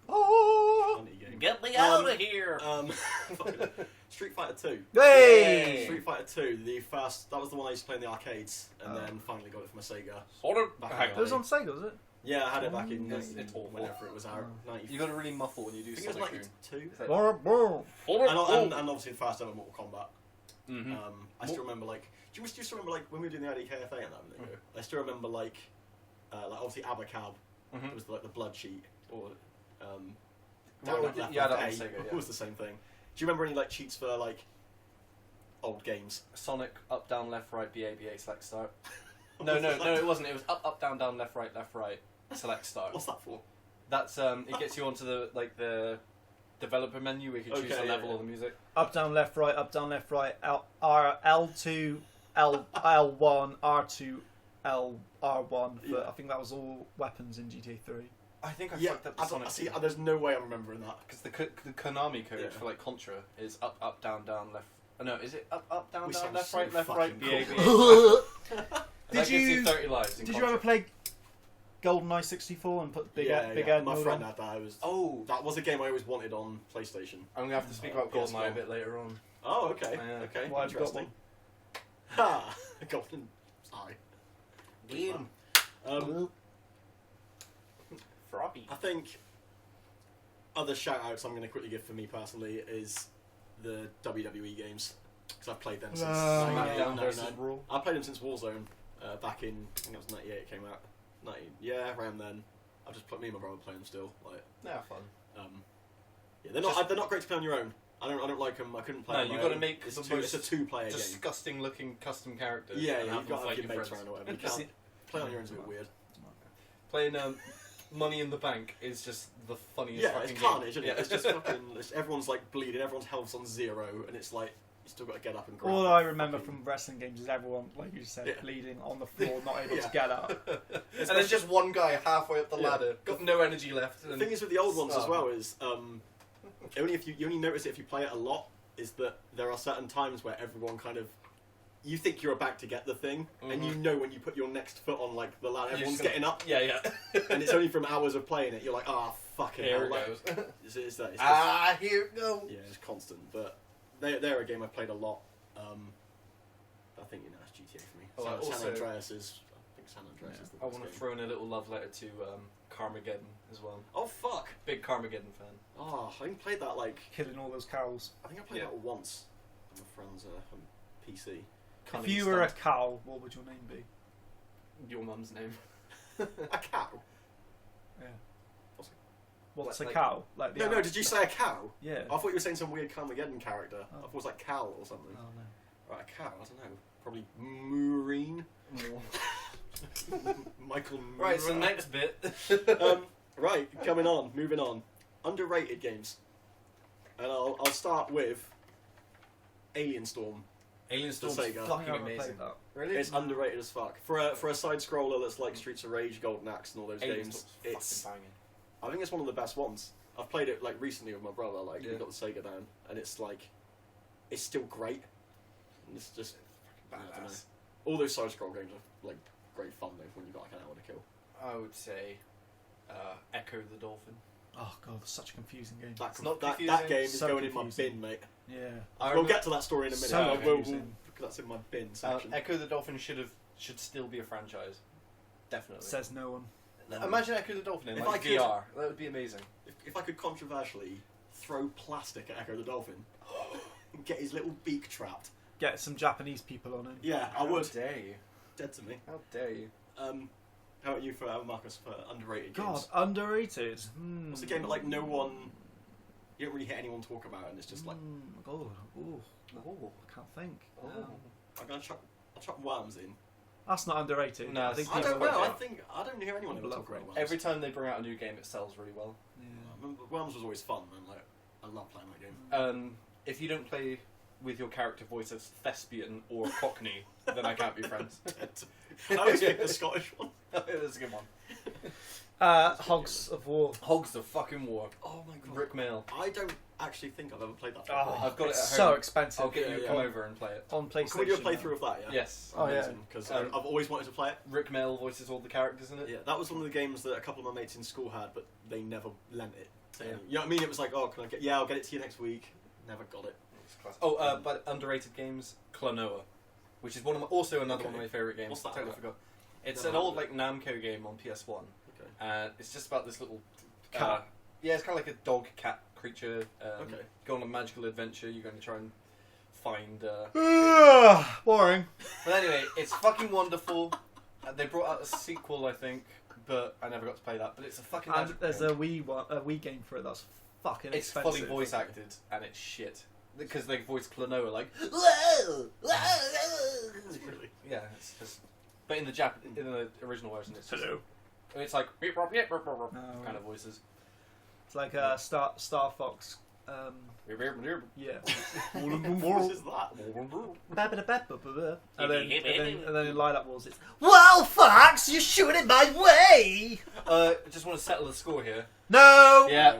oh, Funny game. Get the out of here. Street Fighter 2. Hey! Street Fighter 2, the first. That was the one I used to play in the arcades, and then finally got it for my Sega. Back in It was on Sega, was it? Yeah, I had it back in It's awful. whenever it was out. 90. You got to really muffle when you do I think it was Sonic 92. Boom. And obviously the first ever Mortal Kombat. Mm-hmm. I still remember like. Do you still remember like when we were doing the IDKFA and that video? I still remember like obviously Abacab Mhm. was like the blood cheat or Well, down left yeah, left that A was Sega, yeah. was the same thing. Do you remember any like cheats for like old games? Sonic up, down, left, right, BA, BA, select, start. No, it wasn't. It was up, up, down, down, left, right, select, start. What's that for? That's it gets you onto the developer menu where you can choose Okay, the yeah, level yeah. of the music. Up, down, left, right, L2, L1, R2, R1. Yeah. I think that was all weapons in GTA 3. I think I Yeah, fucked up the Sonic. see, there's no way I'm remembering that. Because the Konami code Yeah. for like Contra is up, up, down, down, left. No, is it up, up, down, We down, sound left, so right, BA, fucking BA? cool. That gives you 30 lives. In Did you Contra. ever play GoldenEye 64 and put the big end My mode friend on? had that. Oh, That was a game I always wanted on PlayStation. I'm gonna have to speak about Yes, GoldenEye a go. bit later on. Oh, okay, Yeah. okay, Well, I've got interesting. Ha! Golden Eye. Game. Froggy. I think other shout-outs I'm going to quickly give for me personally is the WWE games, because I've played them since SmackDown 98, versus 99. Raw. I played them since Warzone back in, I think it was 98 it came out. 90, yeah, around then. I've just put me and my brother playing them still. Like, They're fun. yeah, they're not great to play on your own. I don't like them. I couldn't play. No, on my you've got to own. make it's the most a two-player game. Disgusting looking custom characters. Yeah, and yeah, have you've them got to fight have your mates friends. around or whatever. You can't play on your own's a bit weird. Playing Money in the Bank is just the funniest Yeah, fucking it's game. carnage, isn't it? It's just fucking. Everyone's like bleeding. Everyone's health's on 0, and it's like you still got to get up and grab. All I remember fucking- from wrestling games is everyone, like you said, Yeah. bleeding on the floor, not able Yeah. to get up. And there's just one guy halfway up the Yeah. ladder, got no energy left. The And thing is with the old ones as Oh. well is only if you only notice it if you play it a lot. Is that there are certain times where everyone kind of. You think you're about to get the thing, and you know when you put your next foot on like the ladder, You're everyone's just getting up, Yeah, yeah. and it's only from hours of playing it. You're like, ah, fucking Here hell. it Like, goes. it's that. It's just, Here it goes. yeah, it's constant. But they're a game I've played a lot. I think it's GTA for me. Oh, San also- Andreas is. I think San Andreas is the I best want to game. throw in a little love letter to Carmageddon as well. Oh fuck! Big Carmageddon fan. Oh, I only played that like. Killing all those cows. I think I played Yeah. that once on my friend's PC. If you were a cow, what would your name be? Your mum's name. A cow? Yeah. What's What's Like- a cow? Like the No, animal. did you say a cow? Yeah. I thought you were saying some weird Carmageddon character. I Oh. thought it was like Cal or something. Oh no. Right, a cow, I don't know. Probably Maureen. Michael Moore. Right, so next bit. Right, moving on. Underrated games. And I'll start with Alien Storm. Alien Storm's Sega. I fucking haven't amazing. played that. Really? It's underrated as fuck. For a side scroller that's like Streets of Rage, Golden Axe and all those Alien games, Storm's it's fucking banging. I think it's one of the best ones. I've played it like recently with my brother, like we Yeah. got the Sega down, and it's like it's still great. And it's just I don't know. Badass. All those side scroll games are like great fun though when you've got like an hour to kill. I would say Echo the Dolphin. Oh god, it's such a confusing game. That, not that confusing, game is so going in my confusing. bin, mate. Yeah. We'll get to that story in a minute. So but we'll, confusing. that's in my bin section. Echo the Dolphin should still be a franchise. Definitely. Says no one. Imagine Echo the Dolphin in If like I could- VR. That would be amazing. If I could controversially throw plastic at Echo the Dolphin and get his little beak trapped, Get some Japanese people on it. yeah, I How would. dare you? Dead to me. How dare you? How about you, for Marcus, for underrated God, games? underrated. What's a game that like no one, you don't really hear anyone talk about, and it's just like Oh, I can't think. Oh. I'm gonna chuck Worms in. That's not underrated. No, I think I people don't know. love I don't hear anyone ever People talk love about Worms. Every time they bring out a new game, it sells really well. it. I remember Worms was always fun, and like I love playing that game. If you don't play with your character voice as thespian or cockney, then I can't be friends. I always pick the Scottish one. That's a good one. Hogs of War. Hogs of fucking War. Oh my god. Rick Mail. I don't actually think I've ever played that. Oh, before. I've got it it's at so home. expensive. I'll get you to Yeah, come yeah. over and play it. On PlayStation. Can we do a playthrough of that? Yeah. Yes. Oh, yeah. Because Um, I've always wanted to play it. Rick Mail voices all the characters in it. Yeah, that was one of the games that a couple of my mates in school had, but they never lent it. To Yeah. me. You know what I mean? It was like, oh, can I get? Yeah, I'll get it to you next week. Never got it. It's classic. Oh, but underrated games, Klonoa, which is also another one of my favourite games. What's that Totally about? forgot. It's Never an old heard of Namco game on PS1. Okay. And it's just about this little Cat. yeah, it's kind of like a dog cat creature. Okay. Go on a magical adventure. You're going to try and find. Boring. But anyway, it's fucking wonderful. They brought out a sequel, I think, but I never got to play that. But it's a fucking. And magic there's game. a Wii game for it that's fucking It's expensive. fully voice acted and it's shit because they voice Klonoa like. Really? Yeah, it's just. But in the original version, it's just, Hello. it's like Oh. kind of voices. It's like Star Fox. Yeah. What is that? and then in Light Up Wars it's well, Fox, you're shooting my way. I just want to settle the score here. No. Yeah.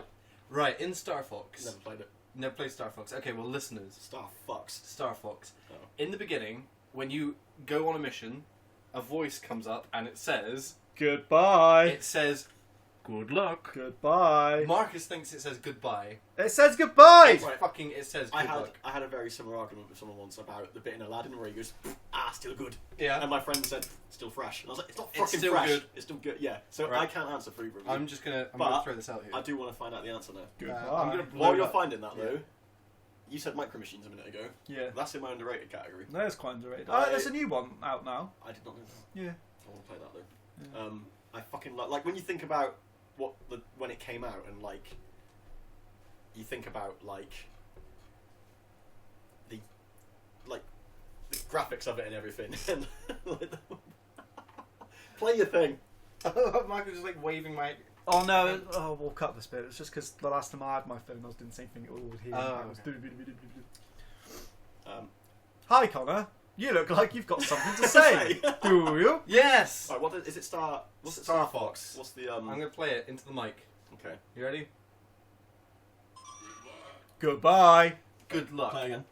Right, in Star Fox. Never played it. Never played Star Fox. Okay, well, listeners. Star Fox. Star Fox. Oh. In the beginning, when you go on a mission, a voice comes up and it says, Goodbye. good luck. Goodbye. Marcus thinks it says goodbye. It says goodbye. It's fucking, it says good luck. I had a very similar argument with someone once about the bit in Aladdin where he goes, still good. Yeah. And my friend said, still fresh. And I was like, it's not It's fucking still fresh. good. It's still good. Yeah. So Right. I can't answer for either of you. I'm gonna But throw this out here. I do want to find out the answer now. Goodbye. I'm gonna blow While it you're up. finding that though, you said Micro Machines a minute ago. Yeah. That's in my underrated category. No, it's quite underrated. I- There's a new one out now. I did not know that. Yeah. I want to play that though. I fucking like when you think about when it came out and like you think about like the graphics of it and everything. And, like, play your thing. Michael's just like waving my. Oh no! Oh, we'll cut this bit. It's just because the last time I had my phone, I was doing the same thing. It would hear. Oh, It was okay. Hi, Connor. You look like you've got something to say. Do you? Yes. Alright, is it Star? What's it? Star Star Fox. What's the I'm gonna play it into the mic. Okay. You ready? Goodbye. Good luck. Play again.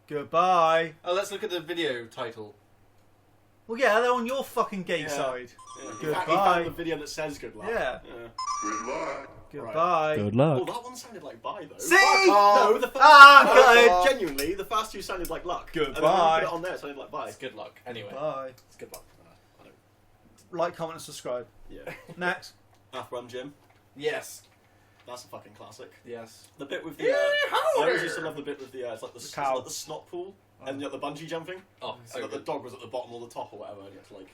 Goodbye. Oh, let's look at the video title. Well, yeah, they're on your fucking gay Yeah. side. Yeah. Goodbye. He found the video that says good luck. Yeah. Yeah. Goodbye. Good Oh, luck. that one sounded like bye though. See? No, the first. Ah, good. Genuinely, the first two sounded like luck. And then when you Goodbye. put it on there, it sounded like bye. It's good luck. Anyway, Goodbye. it's good luck. Like, comment, and subscribe. Yeah. Next. Athram Jim. Yes. That's a fucking classic. Yes. The bit with the. Yeah, I howdy. always used to love the bit with the. It's like the, cow. it's like the snot pool and the bungee jumping. Oh, And so like the good. dog was at the bottom or the top or whatever. And you had to like.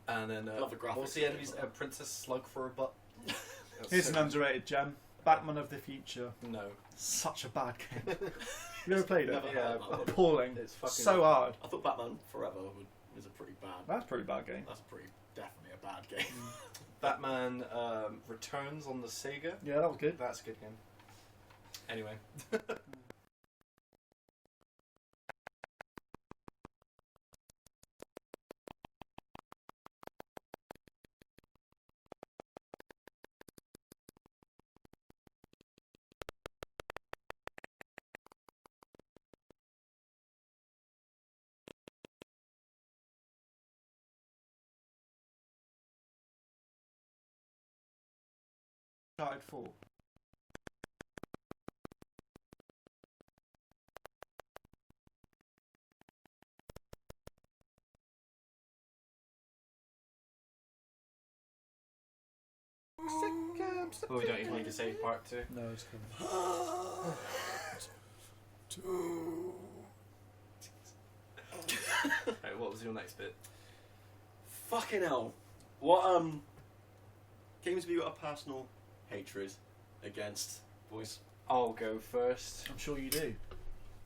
And then Love the graphics what's the of it. enemy's Princess Slug for a butt? That's Here's so an underrated gem. Batman of the Future. good. No. Such a bad game. You ever played it? Never Yeah, heard of that one. Appalling. It's fucking So hard. I thought Batman Forever was a pretty bad. That's a pretty bad game. That's pretty definitely a bad game. Batman Returns on the Sega. Yeah, that was good. That's a good game. Anyway. Uncharted 4. Well, we don't even need to say part 2. No, it's coming. Right, what was your next bit? Fucking hell. What games have you got a personal hatred against, boys? I'll go first. I'm sure you do.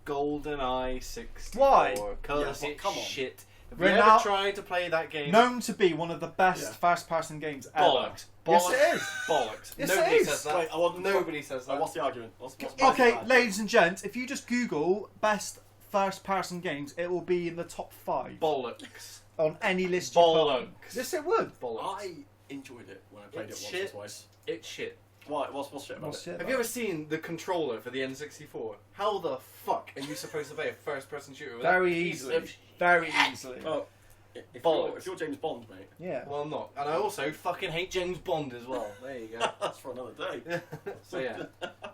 GoldenEye 64. Why? Because Yeah, it's come on. shit. Have We're you now- ever tried to play that game? Known to be one of the best Yeah. first-person games ever. Bollocks. Yes, it is. Bollocks. Yes, Nobody it is. says that. Wait, I want Nobody says that. What's the argument? What's Okay, bad? ladies and gents, if you just Google best first-person games, it will be in the top 5 Bollocks. on any list you Bollocks. put. Yes, it would. Bollocks. I enjoyed it when I played It's it once shit. or twice. It's shit. Why? What's shit about What's it? shit Have you ever seen the controller for the N64? How the fuck are you supposed to play a first-person shooter with Very that piece easily. of Very easily. Well, if Bollocks. you're James Bond, mate, Yeah. Well, I'm not. And I also fucking hate James Bond as well. There you go. that's for another day. So yeah.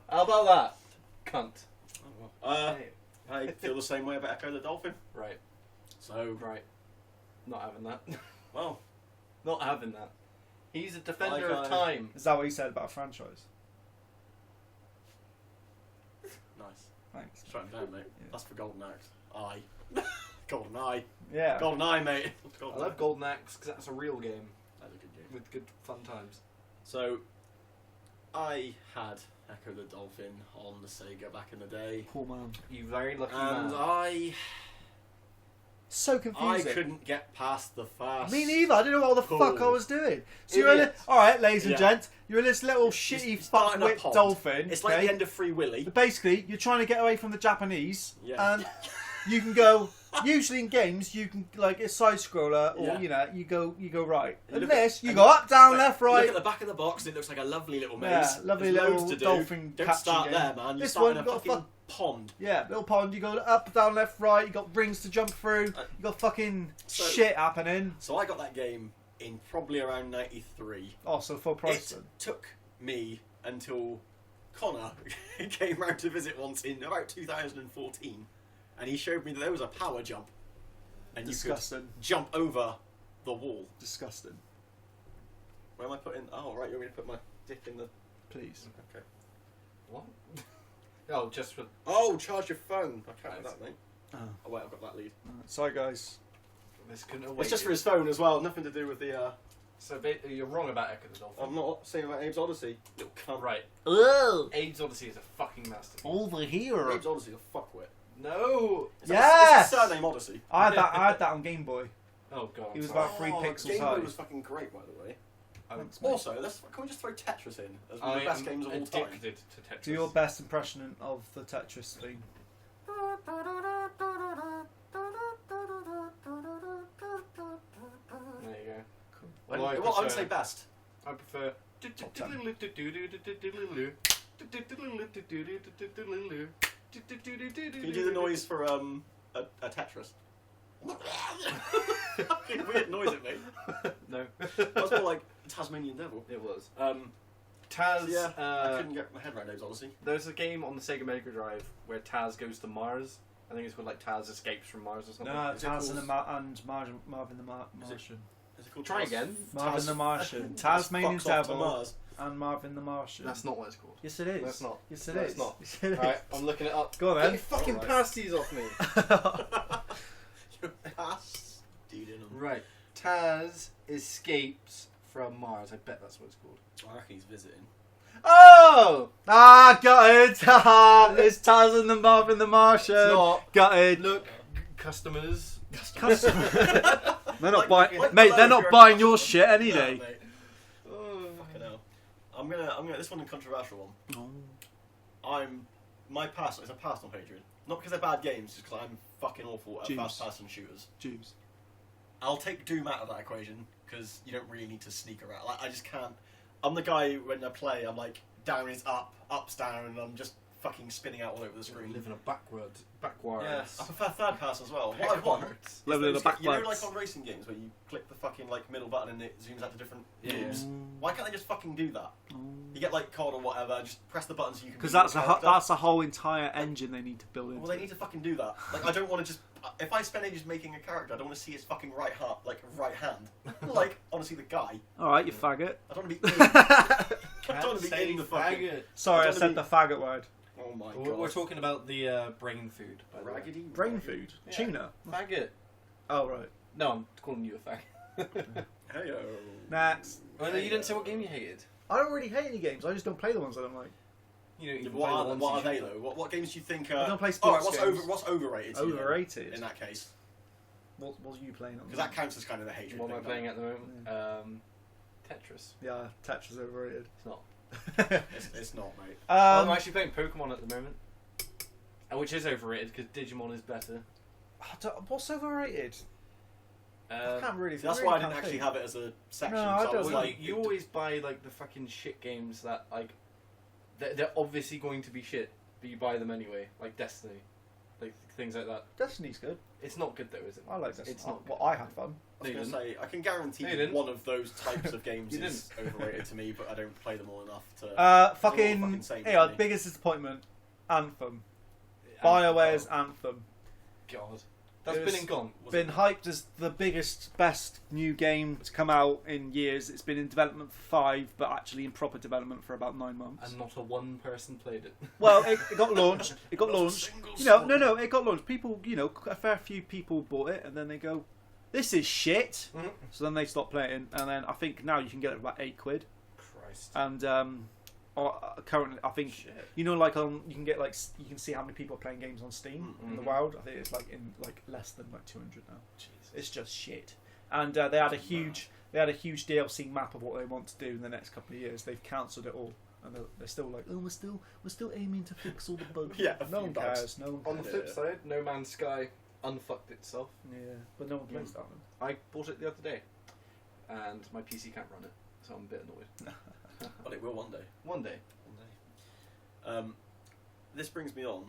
How about that? Cunt. Hey. I feel the same way about Echo the Dolphin. Right. So, Right. Not having that. well, Not having that. He's a defender Like of time. Is that what you said about a franchise? nice. Thanks. Just write them down, mate. Yeah. That's for Golden Axe. Aye. Golden Eye. Yeah. Golden Eye, mate. I love Golden Axe because that's a real game That's a good game. with good fun times. So, I had Echo the Dolphin on the Sega back in the day. Poor man. You very lucky And man. So I confusing. couldn't get past the first. Me neither. I didn't know what the fuck I Cool. was doing. So you're all right, ladies and Yeah. gents. You're this little shitty start in a fuckwit pond. dolphin. It's like okay? the end of Free Willy. But basically, you're trying to get away from the Japanese, Yeah. and you can go. Usually in games, you can like a side scroller, or Yeah. you know, you go right. You And look this, you and go up, down, Like, left, you right. Look at the back of the box. And it looks like a lovely little maze. Yeah, lovely There's little loads to do. dolphin Don't catching start game. there, man. You This start one in a got a fucking pond. Yeah, little pond. You go up, down, left, right. You got rings to jump through. You got fucking shit happening. So I got that game in probably around '93. Oh, so full price. It took me until Connor came round to visit once in about 2014, and he showed me that there was a power jump, and you Disgusting. could jump over the wall. Disgusting. Where am I putting? Oh, right, you want me to put my dick in the? Please. Okay. What? Oh, just for. Oh, charge your phone. I can't do that, mate. Oh. Oh wait, I've got that lead. Sorry, guys. This couldn't have It's just for waited. his phone as well. Nothing to do with the. So you're wrong about Echo the Dolphin. I'm not saying about Abe's Odyssey. Little cunt. Right. Oh, AIDS Odyssey is a fucking masterpiece. over here. Abe's Odyssey is a fuckwit. No. It's Yes! It's a surname Odyssey. I had that on Game Boy. Oh god. He was sorry. about 3 pixels Game high. Boy was fucking great, by the way. Thanks, mate. Also, can we just throw Tetris in as one of the I best am games of all time? addicted to Tetris. Do your best impression of the Tetris theme. There you go. Well, Well, I I would prefer- say best. I prefer. Top 10. Can you do the noise for a Tetris? Fucking weird noise it made. No. That's more like Tasmanian Devil. It was. So Taz. yeah, I couldn't get my head around Abe's Odyssey. There's a game on the Sega Mega Drive where Taz goes to Mars. I think it's called like Taz Escapes from Mars or something. No, Is it Taz called- and Marvin the Is it- Martian. Is it called Try Taz- again. Marvin Taz- the Martian. Taz Tasmanian fucks off to Devil Mars. and Marvin the Martian. That's not what it's called. Yes, it is. That's not. Yes, it No, is. it's not. Yes, it is. Alright, I'm looking it up. Go on, Get then. your fucking Alright. pasties off me. You're ass. Dude, in 'em. Right. Taz escapes from Mars. I bet that's what it's called. I reckon he's visiting. Oh! Got it. Haha, it's Taz and the Marvin the Martian. It's not. Got it. Look, customers. Customer. They're not Like- buying, like mate. below They're if not you're a buying your customer. shit any No, day. mate. Fucking hell. I'm gonna. This one a controversial one. My past is a past on Patreon. Not because they're bad games, just because I'm fucking awful at Jews. fast-person shooters. Jews. I'll take Doom out of that equation because you don't really need to sneak around. Like I just can't. I'm the guy when I play. I'm like down is up, up's down, and I'm just fucking spinning out all over the We screen. live in a backwards. Yeah, I prefer third person as well. What I want is Level in the those, you know, backwards. like on racing games where you click the fucking like middle button and it zooms out to different Yeah, moves. Why can't they just fucking do that? You get like COD or whatever, just press the button so you can. Because beat that's your a character. that's a whole entire engine they need to build into. Well, they need to fucking do that. Like, I don't want to just. If I spend ages making a character, I don't want to see his fucking right hand. Like, I want to see the guy. All right, you faggot. I don't want to be. I don't want to be say in the fucking. faggot. Sorry, I don't said wanna the faggot word. Oh my We're god. talking about the brain food. By the way. Raggedy. Brain food. Yeah. Tuna. Faggot. Oh right. No, I'm calling you a faggot. Heyo. Next. Oh, no, you didn't say what game you hated. I don't really hate any games. I just don't play the ones I don't like. You know, you What are, the ones what you are they should- though? What games do you think? I don't play Alright, sports games. what's overrated? to you then, Overrated. in that case, What are you playing on? because that counts as kind of the hatred. What am I thing, playing doesn't at the moment? Tetris. Yeah, Tetris is overrated. It's not. It's not, mate. I'm actually playing Pokemon at the moment, which is overrated because Digimon is better. What's overrated? I can't really. That's really why I can't didn't actually think. have it as a section. No, so I I don't was know. like, You always buy like the fucking shit games that like they're obviously going to be shit, but you buy them anyway, like Destiny, like things like that. Destiny's good. It's not good though, is it? I like Destiny. It's not. Well, I had fun. I was No, going you to say, I can guarantee No, you didn't. one of those types of games You is overrated to me, but I don't play them all enough to. Fucking. same Hey, to me. biggest disappointment. Anthem. And- BioWare's Anthem. God, that's It been was- and gone. Was Been it- hyped as the biggest, best new game to come out in years. It's been in development for 5, but actually in proper development for about 9 months. And not a one person played it. Well, it got launched. It got Not a launched. single You know, soul. no, it got launched. People, a fair few people bought it, and then they go, "This is shit." Mhm. So then they stop playing, and then I think now you can get it for about £8. Christ. And currently, I think Shit. like you can get you can see how many people are playing games on Steam in the Mhm. wild. I think it's like in like less than like 200 now. Jesus. It's just shit. And they had a huge DLC map of what they want to do in the next couple of years. They've cancelled it all, and they're still like, oh, we're still aiming to fix all the bugs. Yeah, a no few one bugs. cares. No one On the cares. flip side, No Man's Sky unfucked itself. Yeah, but no one plays that one. I bought it the other day, and my PC can't run it, so I'm a bit annoyed. But it will one day. One day. This brings me on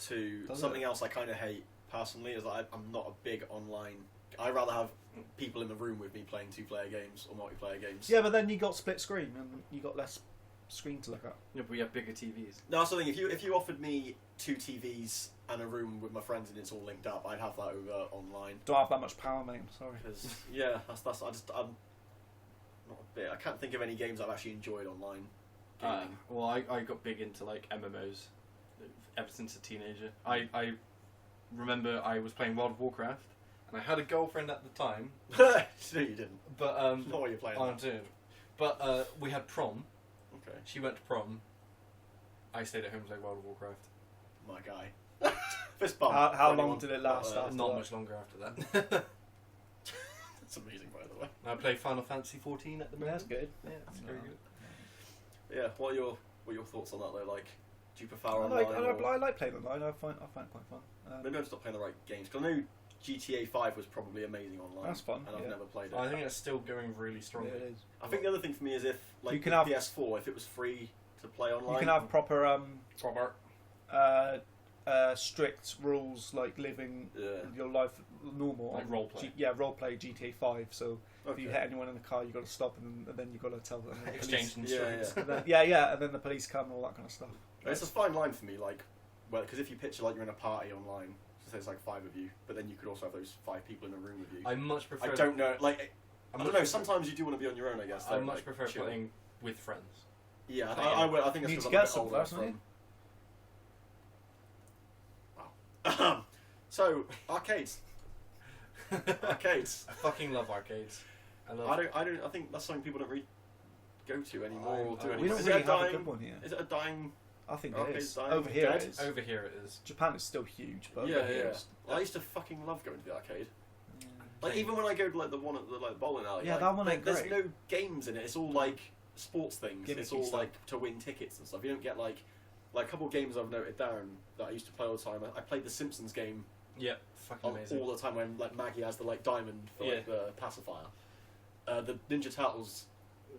to Does something it? else I kind of hate personally. Is that I'm not a big online. I rather have people in the room with me playing 2-player games or multiplayer games. Yeah, but then you got split screen, and you got less screen to look at. Yeah, but we have bigger TVs. No, that's the thing. If you offered me 2 TVs and a room with my friends and it's all linked up, I'd have that over online. Don't have that much power, mate. I'm sorry. Because yeah, I'm not a bit. I can't think of any games I've actually enjoyed online gaming. Well, I got big into like MMOs ever since a teenager. I remember I was playing World of Warcraft, and I had a girlfriend at the time, No, you didn't. but Not what you're playing. I did. But we had prom. Okay, She went to prom. I stayed at home playing World of Warcraft. my guy. Fist bump. How for long anyone. did it last Not, after Not that? much longer after that. That's amazing, by the way. I play Final Fantasy 14 at the moment. That's good. Yeah, it's very No. good. Yeah. What are your thoughts on that though? Like, do you prefer I online? I like playing online. I find it quite fun. Maybe I'm just not playing the right games. Because I know GTA 5 was probably amazing online. That's fun, And I've yeah. never played it. I think it's still going really strongly. Yeah, it is. I think the other thing for me is if, like, You can with have- PS4, if it was free to play online. You can have proper Robert. strict rules like living Yeah. your life normal. Like on roleplay. roleplay GTA 5. So if Okay. you hit anyone in the car, you got to stop, and then you got to tell them. the Exchange police- Yeah, insurance. yeah. And then, yeah, and then the police come and all that kind of stuff. It's a fine line for me, like, well, because if you picture like you're in a party online, so say it's like 5 of you, but then you could also have those 5 people in a room with you. I much prefer. I don't know, like, I much don't know. prefer- Sometimes you do want to be on your own, I guess. I though, much like, prefer chill. playing with friends. Yeah, Yeah. I think You it's need because to I'm a get bit some older first, from. Wow. So arcades. Arcades. I fucking love arcades. I think that's something people don't really go to anymore. Or do We anymore. We don't Is really it have a dying? good one here. Is it a dying? I think it Arcade's is. dying. Over here Dead? it is. Over here it is. Japan is still huge, but Yeah, over here yeah. it's- I used to fucking love going to the arcade. yeah. Like even when I go to like the one at the like bowling alley. Yeah, like, that one ain't there's great. no games in it. It's all like sports things. It's Gimmicky all stuff. like to win tickets and stuff. You don't get like a couple of games I've noted down that I used to play all the time. I played the Simpsons game Yeah, fucking amazing. all the time when like Maggie has the like diamond for like the pacifier. The Ninja Turtles.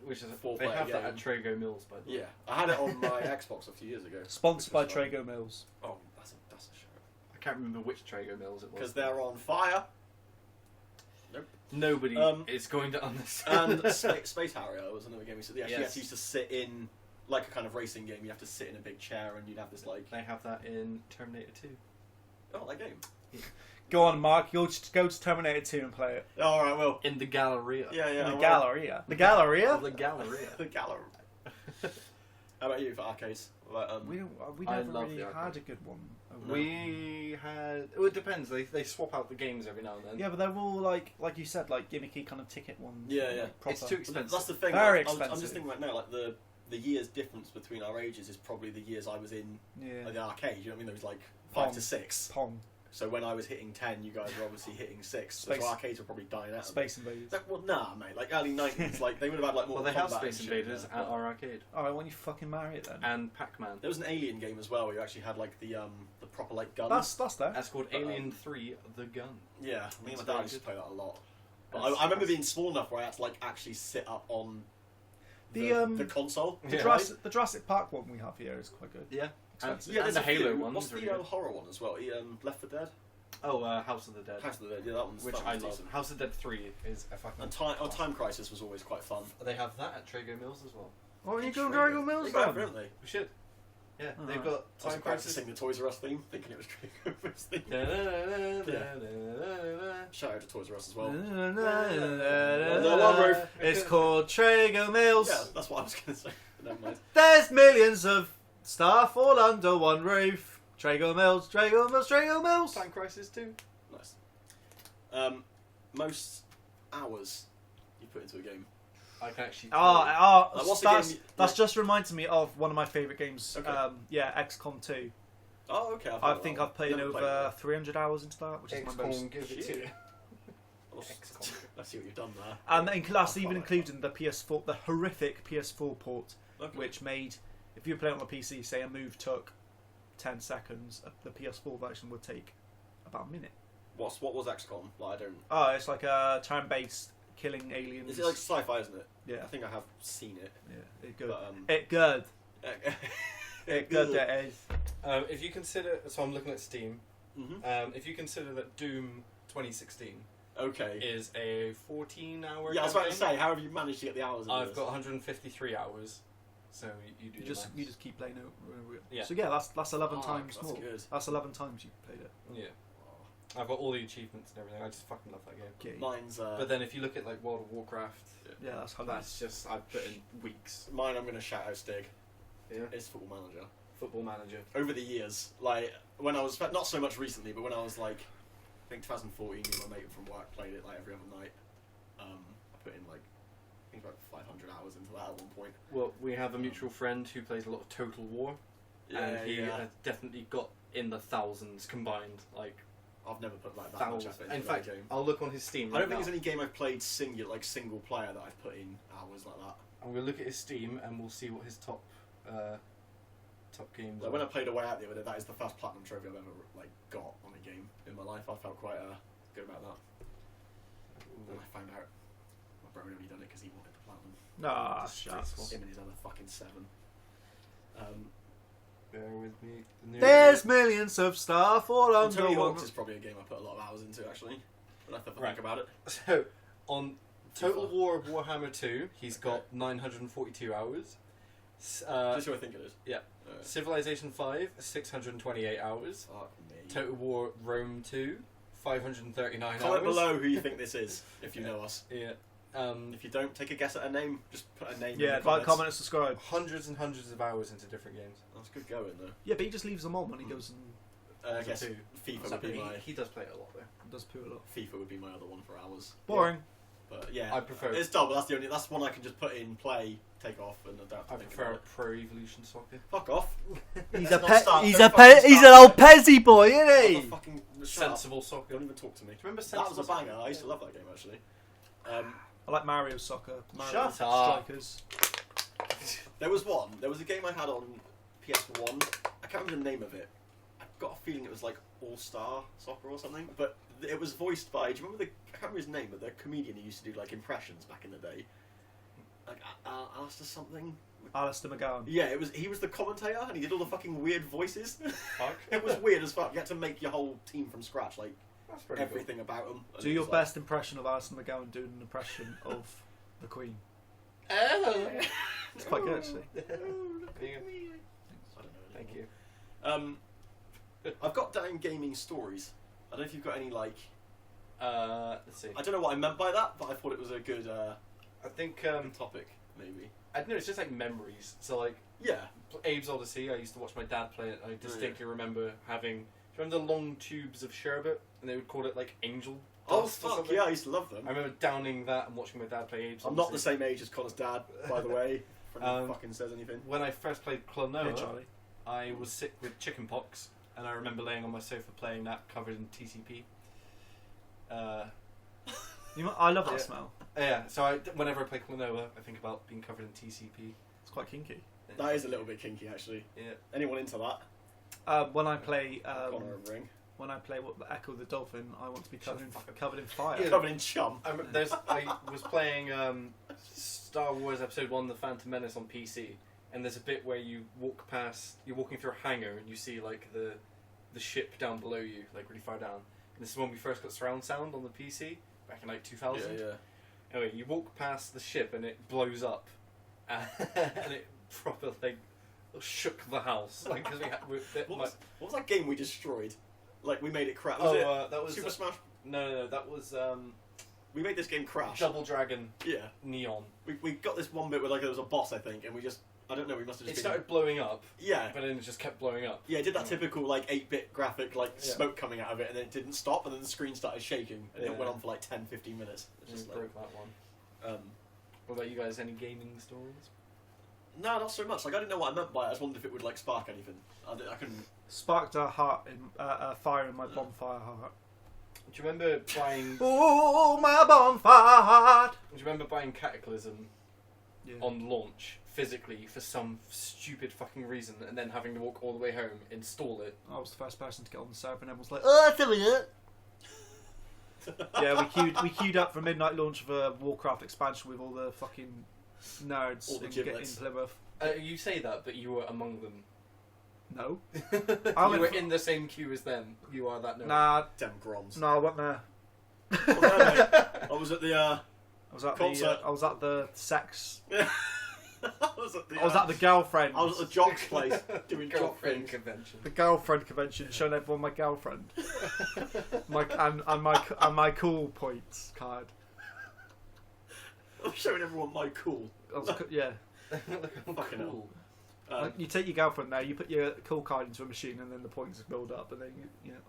Which is they 4-player have that game. at Trago Mills, by the way. Yeah, I had it on my Xbox a few years ago. Sponsored by which was fun. Trago Mills. Oh, that's a show. I can't remember which Trago Mills it was. Because they're on fire. Nobody Um, is going to understand. And Space Harrier was another game. So yeah, you Yes. actually used to sit in like a kind of racing game. You have to sit in a big chair and you'd have this like They have that in Terminator 2. oh that game. Go on, Mark. Go to Terminator 2 and play it. Oh, all right, well In the Galleria. yeah, yeah. the well, Galleria. The Galleria? The Galleria. The gallery. How about you for arcades? Like, We I never love really the had arcade. a good one. We had. Well, it depends. They swap out the games every now and then. Yeah, but they're all like you said, like gimmicky kind of ticket ones. Yeah, yeah. Like, proper. It's too But expensive. that's the thing. Very like, I'm expensive. just thinking right now, like the years difference between our ages is probably the years I was in Yeah. the arcade. You know what I mean? There was like Pong. 5 to 6. Pong. So when I was hitting 10, you guys were obviously hitting 6. So Space- arcades were probably dying out. Space Invaders. Like, well, nah, mate. Like early 90s, like they would have had like more. Well, they have combat Space and shit, Invaders yeah. at our arcade. Alright, why don't you fucking marry it then? And Pac-Man. There was an Alien game as well where you actually had like the proper like gun. That's there. That's called But, Alien 3: The Gun. Yeah, me and That's my dad very used to good. play that a lot. But That's- I remember being small enough where I had to like actually sit up on the console. The, Yeah. Jurassic Park one we have here is quite good. Yeah. And, Expensive. Yeah, and there's the a few. Halo one. What's is the really good. horror one as well? Left 4 Dead. Oh, House of the Dead. House of the Dead. Yeah, that one's Which that I one's love. decent. House of the Dead 3 is a fucking. And Time Crisis was always quite fun. They have that at Trago Mills as well. Why don't you go Sure. Dragon Mills They got then? everything, don't they? We should. Yeah, Oh, they've right. got I was Time about to Crisis. sing the Toys R Us theme, thinking it was Draco Mills theme. Shout out to Toys R Us as well. Under one roof. It's called Trago Mills. Yeah, that's what I was going to say. Never mind. There's millions of stuff all under one roof. Trago Mills, Trago Mills, Trago Mills. Time Crisis 2. Nice. Most hours you put into a game. I can actually. Like, what's the game you- that's just reminded me of one of my favourite games. Okay. XCOM 2. Oh, okay. I think I've put in Never over 300 hours into that, which is my most. XCOM, give it to Shit. you. XCOM. Let's see what you've done there. And that's Oh, even quite including the PS4, the horrific PS4 port, Okay. which made, if you were playing on a PC, say a move took 10 seconds, the PS4 version would take about a minute. What was XCOM? Like, I don't. Oh, it's like a turn-based killing aliens. Is it like sci-fi, isn't it? Yeah, I think I have seen it. yeah, it good. But, It good. it Good that is. If you consider, so I'm looking at Steam. Mm-hmm. If you consider that Doom 2016 Okay. is a 14-hour. Yeah, I was about to campaign, say, how have you managed to get the hours? into I've this? got 153 hours. So you do You the just maths. keep playing it. Yeah. So yeah, that's 11 Fuck, times that's more. good. That's 11 times you played it. Yeah. I've got all the achievements and everything. I just fucking love that game. Okay. Mine's But then if you look at like World of Warcraft, Yeah, that's how that's just I've put in weeks. mine. I'm gonna shout out Stig. Yeah. It's Football Manager. Football Manager. Over the years, like when I was not so much recently, but when I was like, I think 2014, me and my mate from work played it like every other night. I put in like I think about 500 hours into that at one point. Well, we have a mutual friend who plays a lot of Total War, and he definitely got in the thousands combined. Like I've never put like that much thousands. effort into In that fact, game. I'll look on his Steam. I don't right think now. there's any game I've played single player that I've put in hours like that. I'm gonna look at his Steam and we'll see what his top games. Like are. when I played Away Out the other day, that is the first platinum trophy I've ever like got on a game in my life. I felt quite good about that. Then I found out my bro had only done it because he wanted the platinum. Nah, Disgraceful. shucks. Him and his other fucking 7. Bear with me. There's millions of stuff all under Tony one. Hawk's is probably a game I put a lot of hours into actually. When I have to Right. think about it. So on Total FIFA. War Warhammer 2, he's got 942 hours. Just who I think it is. yeah. Civilization 5, 628 hours. Fuck me. Total War Rome 2, 539 Comment hours. below who you think this is, if you know us. Yeah. If you don't, take a guess at a name. Just put a name in Yeah, the comments. comment and subscribe. Hundreds and hundreds of hours into different games. That's good going though. Yeah, but he just leaves them on when he goes and I guess Two. FIFA So would be my he does play it a lot though. does poo a lot. FIFA would be my other one for hours. Boring. But yeah, I prefer- it's dull. But that's one I can just put in, play, take off, and I don't have to I think prefer about it. Pro Evolution Soccer. Fuck off. He's Let's a not start. he's Don't a fucking he's start. an old Pezzy boy, isn't he? Fucking shut up. Sensible Soccer. Don't even talk to me. Do you remember That was Sensible a banger. I used to love that game actually. I like Mario Soccer. Mario Shut up. Strikers. There was a game I had on PS1. I can't remember the name of it. I've got a feeling it was like All Star Soccer or something. But it was voiced by. Do you remember I can't remember his name, but the comedian who used to do like impressions back in the day. Like Alistair something. Alistair McGowan. Yeah, he was the commentator and he did all the fucking weird voices. Fuck. It was weird as fuck. You had to make your whole team from scratch, like That's pretty everything about them. And Do it your was like- best impression of Alistair McGowan doing an impression of the Queen. Cool. It's quite good actually. I don't know. Thank you. I've got down gaming stories. I don't know if you've got any like. Let's see. I don't know what I meant by that, but I thought it was a good I think topic, maybe. I don't know. It's just like memories. So like Yeah. Abe's Odyssey. I used to watch my dad play it. I distinctly remember having. Do you remember the long tubes of sherbet, and they would call it like angel Oh dust or fuck something? yeah! I used to love them. I remember downing that and watching my dad play Abe's I'm Odyssey. not the same age as Connor's dad, by the way. If anyone fucking says anything. When I first played Hey, Klonoa, Charlie. I was sick with chicken pox, and I remember laying on my sofa playing that covered in TCP. I love that smell. Yeah, so whenever I play Klonoa, I think about being covered in TCP. It's quite kinky. That is a little bit kinky, actually. Yeah. Anyone into that? When I play Honor of Ring. when I play Echo the Dolphin, I want to be Shut covered the fuck in up. covered in fire. Yeah. Covered in chum. I was playing Star Wars Episode 1: The Phantom Menace on PC, and there's a bit where you're walking through a hangar, and you see like the ship down below you, like really far down. And this is when we first got surround sound on the PC back in like 2000. Yeah. Anyway, you walk past the ship and it blows up, and it proper like shook the house. Like because What was that game we destroyed? Like we made it crash. that was Super Smash? No, that was We made this game crash. Double Dragon Yeah. Neon. We got this one bit where like there was a boss, I think, and we just I don't know. We must have It just started blowing up, Yeah. but then it just kept blowing up. Yeah, it did that typical like 8-bit graphic like Yeah. smoke coming out of it, and then it didn't stop, and then the screen started shaking, and Yeah. it went on for like 10-15 minutes. It's Just just broke that one. like, What about you guys? Any gaming stories? no, not so much. Like I didn't know what I meant by it. I just wondered if it would like spark anything. I couldn't. Sparked a fire in my bonfire heart. Do you remember buying? Oh, my bonfire heart. Do you remember buying Cataclysm Yeah. on launch physically for some stupid fucking reason, and then having to walk all the way home, install it? I was the first person to get on the server, and everyone was like, "Oh, it's it." Yeah, we queued up for midnight launch of a Warcraft expansion with all the fucking nerds All the in giblets. Plymouth. You say that, but you were among them. No, You were in the same queue as them. You are that nerd. nah, Damn Groms. no, I wasn't there. I was at the. I was at Concert. I was at the sex. I was at the. I was at the girlfriend. I was at the jock's place doing jock Girlfriend things. convention. the girlfriend convention, showing everyone my girlfriend. and my cool points card. I'm showing everyone my cool. Yeah. Fucking hell. Cool. Like, you take your girlfriend there, you put your cool card into a machine, and then the points build up, and then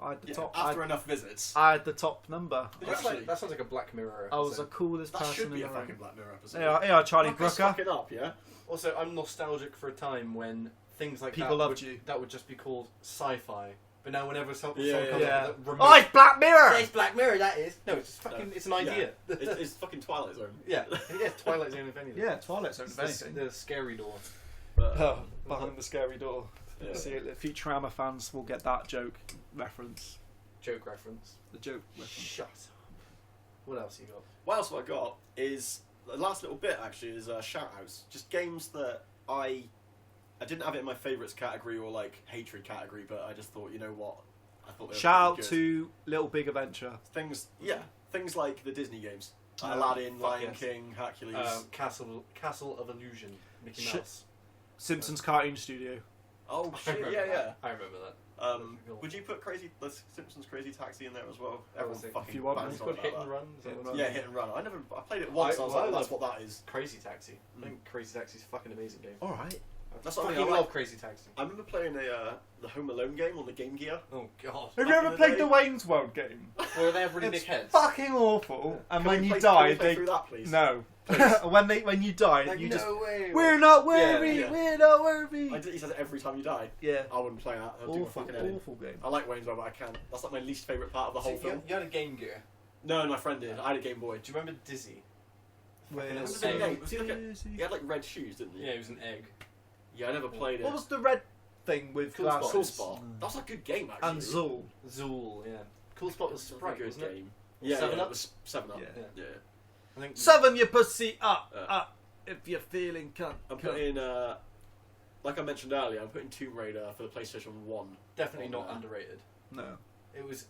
I had the top. After enough visits. I had the top number. That sounds like a Black Mirror I was the episode. coolest That person should be in a the room. fucking Black Mirror episode. Yeah, Charlie Fuck us Brooker. fucking up, yeah? Also, I'm nostalgic for a time when things like People that loved you. that would just be called sci-fi. But now whenever someone Yeah, comes yeah. up with a remote... Oh, it's Black Mirror. It's Black Mirror, that is. No, it's just fucking... No. It's an idea. Yeah. It's fucking Twilight Zone. Yeah, Twilight Zone, if anything. Yeah, Twilight Zone, if It's anything. the scary door. But, Oh, behind the scary door. yeah. See, the Futurama fans will get that joke reference. Joke reference. The joke reference. Shut up. What else you got? What else have I got is the last little bit actually is shout outs. Just games that I didn't have it in my favourites category or like hatred category, but I just thought, you know what? I thought they were Shout out pretty to Little Big Adventure. good. things like the Disney games. Oh, Aladdin, fuck Lion yes. King, Hercules. Castle of Illusion. Mickey Shit. Mouse. Simpsons Cartoon Studio. oh I shit, remember yeah, that. I remember that. yeah. Cool. Would you put the Simpsons Crazy Taxi in there as well? I Everyone was thinking- fucking If you want, bangs it's on Called about Hit that. and Run. Is that Hit and what Run. it's Yeah, Hit and Run. I played it once. I was I like, love- that's what that is. Crazy Taxi. I think Crazy Taxi's a fucking amazing game. Alright. That's I what I fucking mean, I love like- Crazy Taxi. I remember playing the Home Alone game on the Game Gear. Oh god. Have Back you in ever the played day- the Wayne's World game? Where they have really It's big heads. fucking awful. And Can when we you play- die, can we play they through that, please? no. Please. when you die, Like, you no just way. we're not worthy. Yeah, yeah. We're not worthy. I did, he says it every time you die. Yeah. I wouldn't play that. I'd do my Awful, fucking head in. awful game. I like Wayne's World, but I can't. That's like my least favourite part of the whole So film. you had a Game Gear. No, my friend did. I had a Game Boy. Do you remember Dizzy? Where's Remember the Same. name? Was he like a, Dizzy? he had like red shoes, didn't he? Yeah, it was an egg. Yeah, I never played it. What was the red thing with Cool glasses? Cool Spot? That was a good game actually. And Zool. Zool, yeah. Cool Spot was It was a Sprite, good wasn't it? game. Yeah, 7 yeah, Up? it was 7 Up. Yeah. Yeah. I think. Seven your pussy up, Yeah. up. If you're feeling cunt. I'm cunt. putting, like I mentioned earlier, I'm putting Tomb Raider for the PlayStation 1. Definitely on not there. underrated. No. It was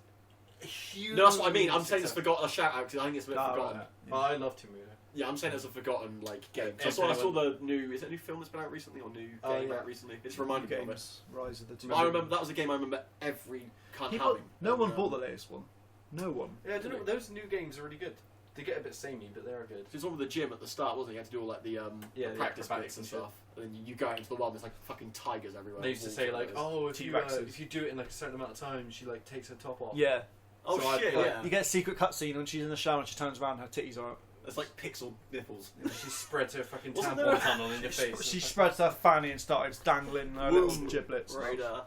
huge. No, that's what I mean. I'm saying it's forgotten. A shout out because I think it's a bit Oh, forgotten. right. Oh, I love Tomb Raider. Yeah, I'm saying it's a forgotten like game. Yeah, So I saw the new. Is it a new film that's been out recently or new Oh, game yeah. out recently? It's reminded me of it. Games. Rise of the Tomb I remember that was a game I remember every cunt People, having. no one And, bought the latest one. No one. Yeah, I don't know. Those new games are really good. They get a bit samey, but they are good. It was one with the gym at the start, wasn't it? You had to do all like the Yeah, the the practice acrobatics bits and and shit. stuff. And then you go out into the wild, there's like fucking tigers everywhere. They used to Wolves say like, everywhere. oh, T-Rexes. if you do it in like a certain amount of time, she like takes her top off. Yeah. Oh so shit, I'd- yeah. You get a secret cutscene when she's in the shower and she turns around, her titties are up. It's like pixel nipples. She spreads her fucking Wasn't tampon there- tunnel in your face. She spreads her fanny and started dangling her little Womb giblets. Raider.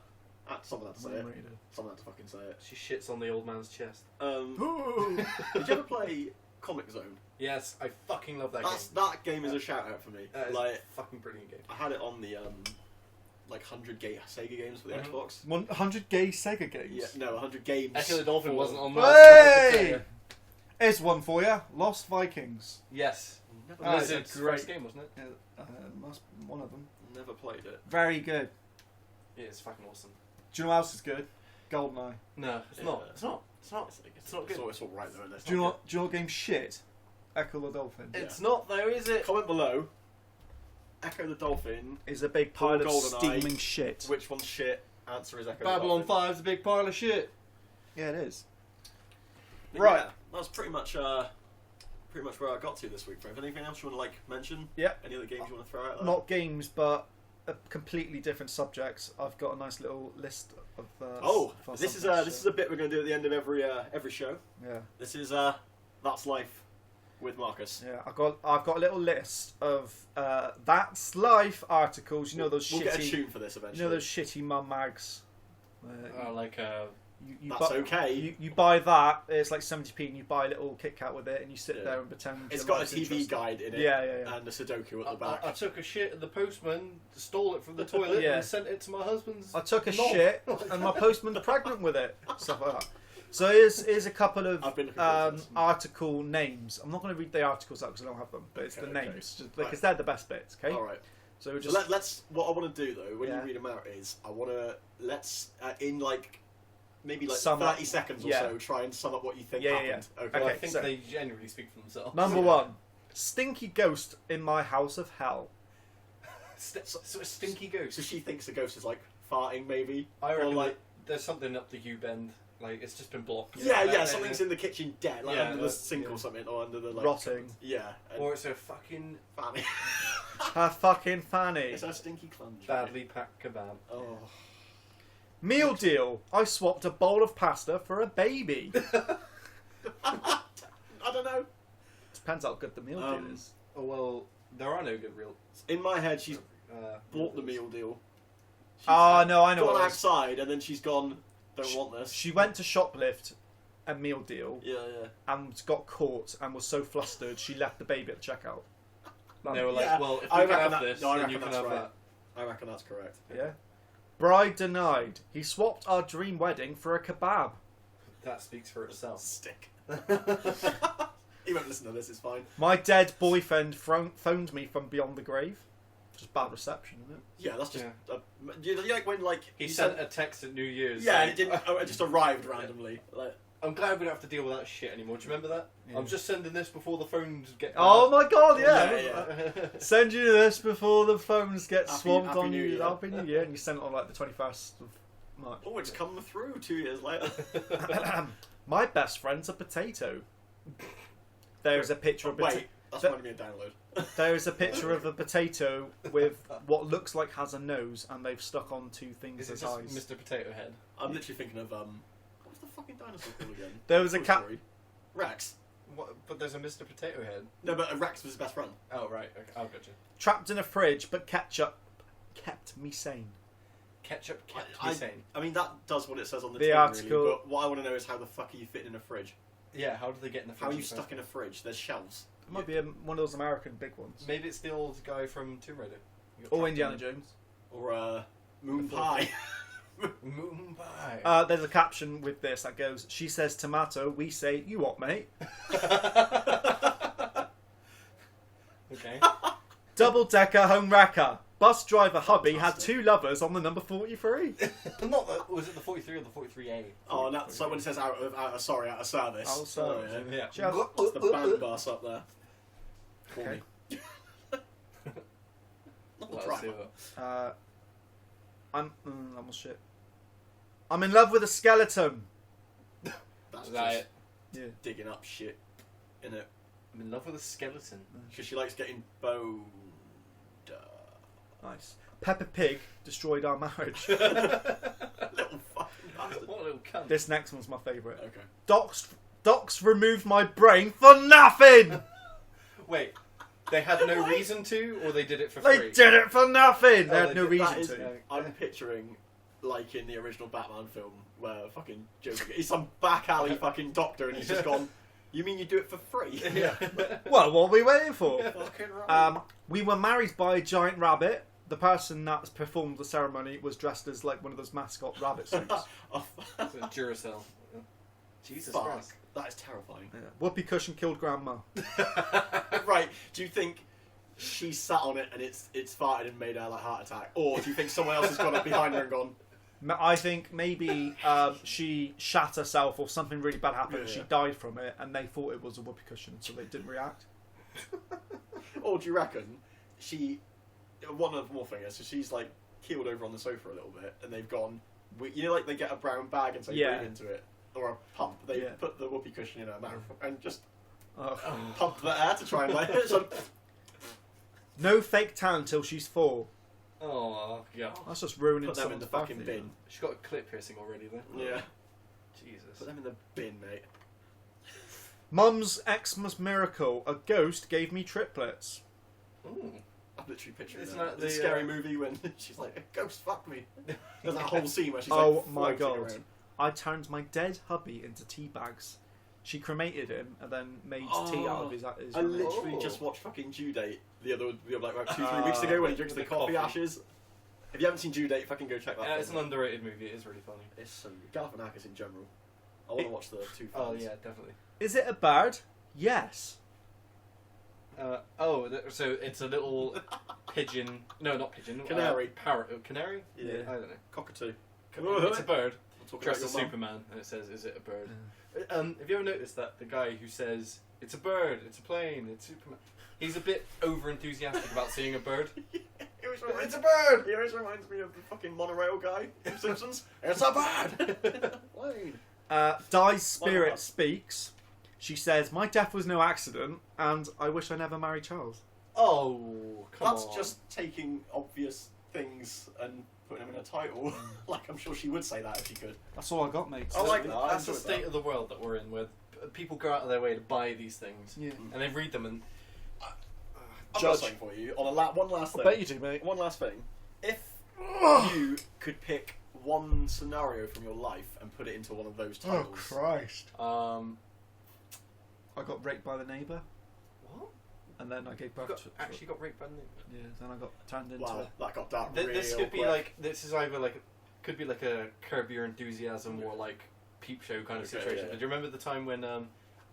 Someone had to say it. Unrated. Someone had to fucking say it. She shits on the old man's chest. Did you ever play Comic Zone? Yes, I fucking love that game. That game is a shout out for me. That is Like, a fucking brilliant game. I had it on the 100 Sega games for the Mhm. Xbox. 100 gay Sega games. Yeah, no, 100 games. Echo the Dolphin for- wasn't on Hey! Here's one for you. Lost Vikings. Yes. Never, Ah, played it's a Lizard's great- first game, wasn't it? Must one of them. never played it. Very good. Yeah, it's fucking awesome. Do you know what else is good? GoldenEye. No, it's Yeah. not. It's not. It's not. It's not good. It's all right though. Isn't it? Do you know what game shit? Echo the Dolphin. It's not though, is it? Comment below. Echo the Dolphin. Is a big pile of GoldenEye. steaming shit. Which one's shit? Answer is Echo Babylon the Dolphin. 5's a big pile of shit. Yeah, it is. But Right. yeah, that's pretty much where I got to this week. Brave. Anything else you want to mention? Yeah. Any other games you want to throw out there? Not games, but completely different subjects. I've got a nice little list of. for this is subjects, a bit we're going to do at the end of every show. Yeah. This is That's Life with Marcus. Yeah, I've got a little list of That's Life articles. You know those We'll get a shitty. tune for this eventually. You know those shitty mum mags. Like You That's buy, okay. You buy that. It's like 70p, and you buy a little Kit Kat with it, and you sit Yeah. there and pretend. It's your got a life's TV interesting. guide in it. Yeah. And a Sudoku at the back. I took a shit at the postman, stole it from the toilet, Yeah. and sent it to my husband's. I took a knob. shit, and my postman's pregnant with it. Stuff like that. So here's a couple of I've been looking forward to this. article names. I'm not going to read the articles out because I don't have them, but it's the Okay. names because they're the best bits. Okay. All right. So we're So just let's. What I want to do though, when Yeah. you read them out, is I want to in like maybe like Sum up. 30 seconds or Yeah. so, try and sum up what you think Yeah. happened. Okay. Well, I Okay, think so- they genuinely speak for themselves. number one. Stinky ghost in my house of hell. So a stinky ghost. So she thinks the ghost is like farting, maybe. I Or reckon like. there's something up the U bend. Like it's just been blocked. Yeah, something's in the kitchen dead, like Yeah, under the sink yeah. or something, or under the like. Rotting. Yeah. And Or it's a fucking fanny. Her fucking fanny. It's a stinky clunge. badly packed kebab. Oh. Meal deal. I swapped a bowl of pasta for a baby. I don't know. Depends how good the meal deal is. Oh well, there are no good real. In my head, she's Uh, bought the meal deal. She's Oh no, I know gone what it is. outside, and then she's gone. Don't want this. She went to shoplift a meal deal Yeah. and got caught and was so flustered she left the baby at the checkout. They were like, Yeah, well, if I we can reckon have that- this, no, I then you reckon can have that's that. I reckon that's correct. Yeah. Bride denied. He swapped our dream wedding for a kebab. That speaks for itself. Stick. He won't listen to this. It's fine. My dead boyfriend phoned me from beyond the grave. Just bad reception, isn't it? Yeah, that's just. Yeah. You know, like when like He sent a text at New Year's. Yeah, saying, it didn't. It just arrived randomly. Like, I'm glad we don't have to deal with that shit anymore. Do you remember that? Yeah. I'm just sending this before the phones get. Oh my god, yeah. Yeah. Send you this before the phones get Happy- swamped Happy on New you. Year. Happy New Year. And you sent it on like the 21st of March. oh, it's come through 2 years later. My best friend's a potato. There's a picture of Wait, that's reminding me of download. There is a picture of a potato with what looks like has a nose, and they've stuck on two things Is it as just eyes. Mr. Potato Head? I'm literally thinking of what's the fucking dinosaur called again? There was a Toy cat. Story. Rex. What? But there's a Mr. Potato Head. No, but Rex was his best friend. Oh right, okay. I'll get you. Trapped in a fridge, but ketchup kept me sane. Ketchup kept I- me sane. I mean, that does what it says on the The tin, article- really, but what I want to know is how the fuck are you fitting in a fridge? Yeah, how do they get in the fridge? How are you in the first stuck in a fridge? There's shelves. It might be one of those American big ones. place? Maybe it's the old guy from Tomb Raider. You got Or trapped Indiana in Jones. Or moon Before- pie. Moon pie. There's a caption with this that goes, she says tomato, we say, you what, mate? Okay. Double-decker home wrecker. Bus driver hubby had two lovers on the number 43. Not the, was it the 43 or the 43A? Oh, and that's so when it says out of service. Out of service. yeah. Yeah. She has- That's the band bus up there. Okay. Not the Let's see driver. what. I'm almost shit. I'm in love with a skeleton. That's Is that just it? Yeah. digging up shit in it. I'm in love with a skeleton. Because she likes getting boned. Nice. Peppa Pig destroyed our marriage. Little fucking bastard. What a little cunt. This next one's my favourite. Okay. Docs removed my brain for nothing. Wait, they had no reason to, or they did it for They free? did it for nothing. They Oh, had they no did- That reason is, to. I'm picturing like in the original Batman film where fucking Joker, he's some back alley fucking doctor, and he's just gone. You mean you do it for free? Yeah. Well, what are we waiting for? Fucking right. We were married by a giant rabbit. The person that performed the ceremony was dressed as like one of those mascot rabbit suits. Oh, It's a Duracell. Jesus fuck. Christ. That is terrifying. Yeah. Whoopee cushion killed grandma. Right, do you think she sat on it and it's farted and made her like heart attack, or do you think someone else has gone up behind her and gone? I think maybe she shat herself or something really bad happened and she Yeah. died from it, and they thought it was a whoopee cushion, so they didn't react. Or do you reckon she? One other more thing is, so she's like keeled over on the sofa a little bit, and they've gone. You know, like they get a brown bag and say Yeah. breathe into it, or a pump. They Yeah. put the whoopee cushion in her mouth and just Oh. pump the air to try and like it. So, No fake tan till she's 4. Oh, yeah. That's just ruining put them in the someone's fucking birthday. bin. She's got a clip piercing already, though. Yeah, Jesus. put them in the bin, mate. Mum's Xmas miracle. A ghost gave me triplets. Ooh. I'm literally picturing Isn't that that the, scary movie when she's like, "A ghost fuck me." There's that whole scene where she's Oh like, my floating God. around. I turned my dead hubby into tea bags. She cremated him and then made tea out of his I literally Oh. just watched fucking Due Date the other like 2-3 weeks ago when he drinks the The coffee coffee. ashes. If you haven't seen Due Date, fucking go check that. Yeah, it's an film. underrated movie. It is really funny. It's so good. Galifianakis in general. I want to watch the two films. Oh, yeah, definitely. Is it a bird? Yes. So it's a little pigeon. No, not pigeon. Canary. Parrot. Canary? Yeah. I don't know. Cockatoo. It's a bird We'll talk dressed about as your mum. Superman, and it says, "Is it a bird?" Have you ever noticed that the guy who says it's a bird, it's a plane, it's Superman, he's a bit over enthusiastic about seeing a bird. It always reminds It's a bird. He always reminds me of the fucking monorail guy from Simpsons. It's a bird! Plane. Di's spirit Wow. speaks. She says, "My death was no accident, and I wish I never married Charles." Oh, come That's on. just taking obvious things and putting them in a title. Like, I'm sure she would say that if she could. That's all I got, mate. I like that. That's the enjoyed state that. of the world that we're in, where people go out of their way to buy these things, Yeah. and they read them, and I've got Judge. something for you. On one last I thing. bet you do, mate. One last thing. If you could pick one scenario from your life and put it into one of those Oh titles, Christ! um, I got raped by the neighbour, what? and then I gave You birth to. actually got raped by the neighbour. Yeah. Then I got turned into. wow, that got dark This real could be quick. like this is either like could be like a Curb Your Enthusiasm or like Peep Show kind of Okay, situation. yeah. Do you remember the time when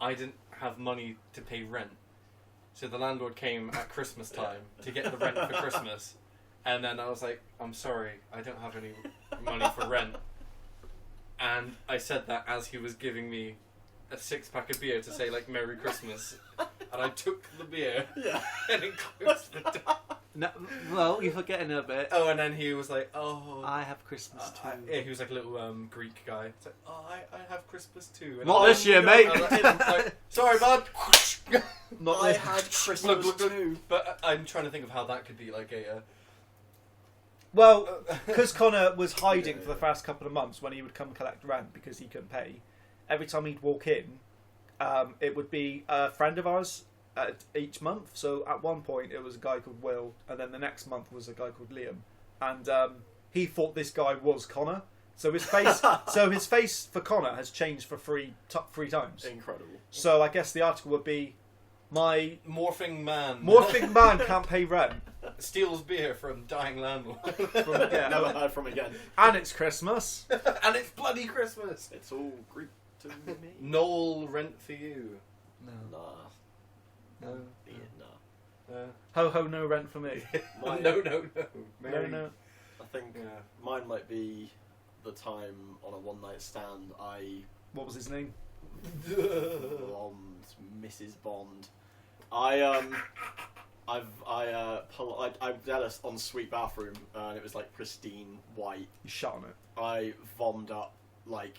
I didn't have money to pay rent, so the landlord came at Christmas time to get the rent for Christmas, and then I was like, "I'm sorry, I don't have any money for rent," and I said that as he was giving me a 6-pack of beer to say like Merry Christmas, and I took the beer Yeah. and it closed the door. No, well, you're forgetting a bit. Oh, and then he was like, "Oh, I have Christmas too. yeah, he was like a little Greek guy. It's like, "Oh, I have Christmas too." And Not I- this year, mate. I was like, "Sorry, bud." Not I this. had Christmas Look, look, look. too. But I'm trying to think of how that could be like a. Well, because Connor was hiding Yeah, for the yeah. first couple of months when he would come collect rent because he couldn't pay. Every time he'd walk in, it would be a friend of ours each month. So at one point it was a guy called Will, and then the next month was a guy called Liam, and he thought this guy was Connor. So his face, for Connor has changed for three times. Incredible. So I guess the article would be, my Morphing man. morphing man can't pay rent, steals beer from dying landlord. Never heard from again. and it's Christmas. And it's bloody Christmas. It's all Greek to me. Noel rent for you. No. Nah. No. Yeah, nah. Ho ho, no rent for me. Mine- No. No, Mary. no. I think Yeah. mine might be the time on a one-night stand I What was his name? Bond, Mrs. Bond. I've had an ensuite bathroom and it was like pristine white. You shot on it. I vommed up like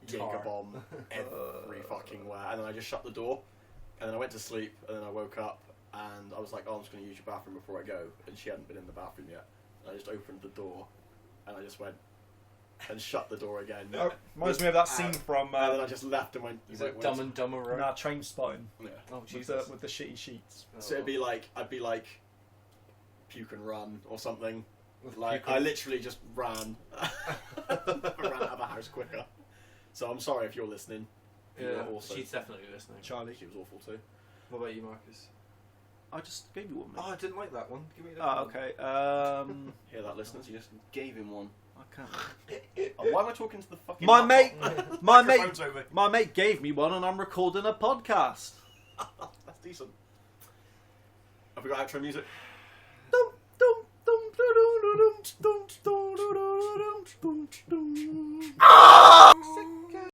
Jaeger Tar. bomb every fucking where, and then I just shut the door, and then I went to sleep, and then I woke up, and I was like, "Oh, I'm just going to use your bathroom before I go," and she hadn't been in the bathroom yet, and I just opened the door, and I just went and shut the door again, Oh, reminds me of that scene from and then I just left and went. Is went- it Dumb and Dumber? in our train spotting Yeah. Oh with Jesus. the shitty sheets. Oh, So it'd be like I'd be like puke and run or something, Like, I literally just ran. I ran out of the house quicker. So I'm sorry if you're listening. You Yeah, were also, she's definitely listening. Charlie. she was awful too. What about you, Marcus? I just gave you one. Mate. Oh, I didn't like that one. Give me that Oh, one. okay. Hear that, listeners? You just gave him one. I can't. Oh, why am I talking to the fucking My mate, laptop? my mate, Microphone's over. my mate gave me one, and I'm recording a podcast. That's decent. Have we got outro music?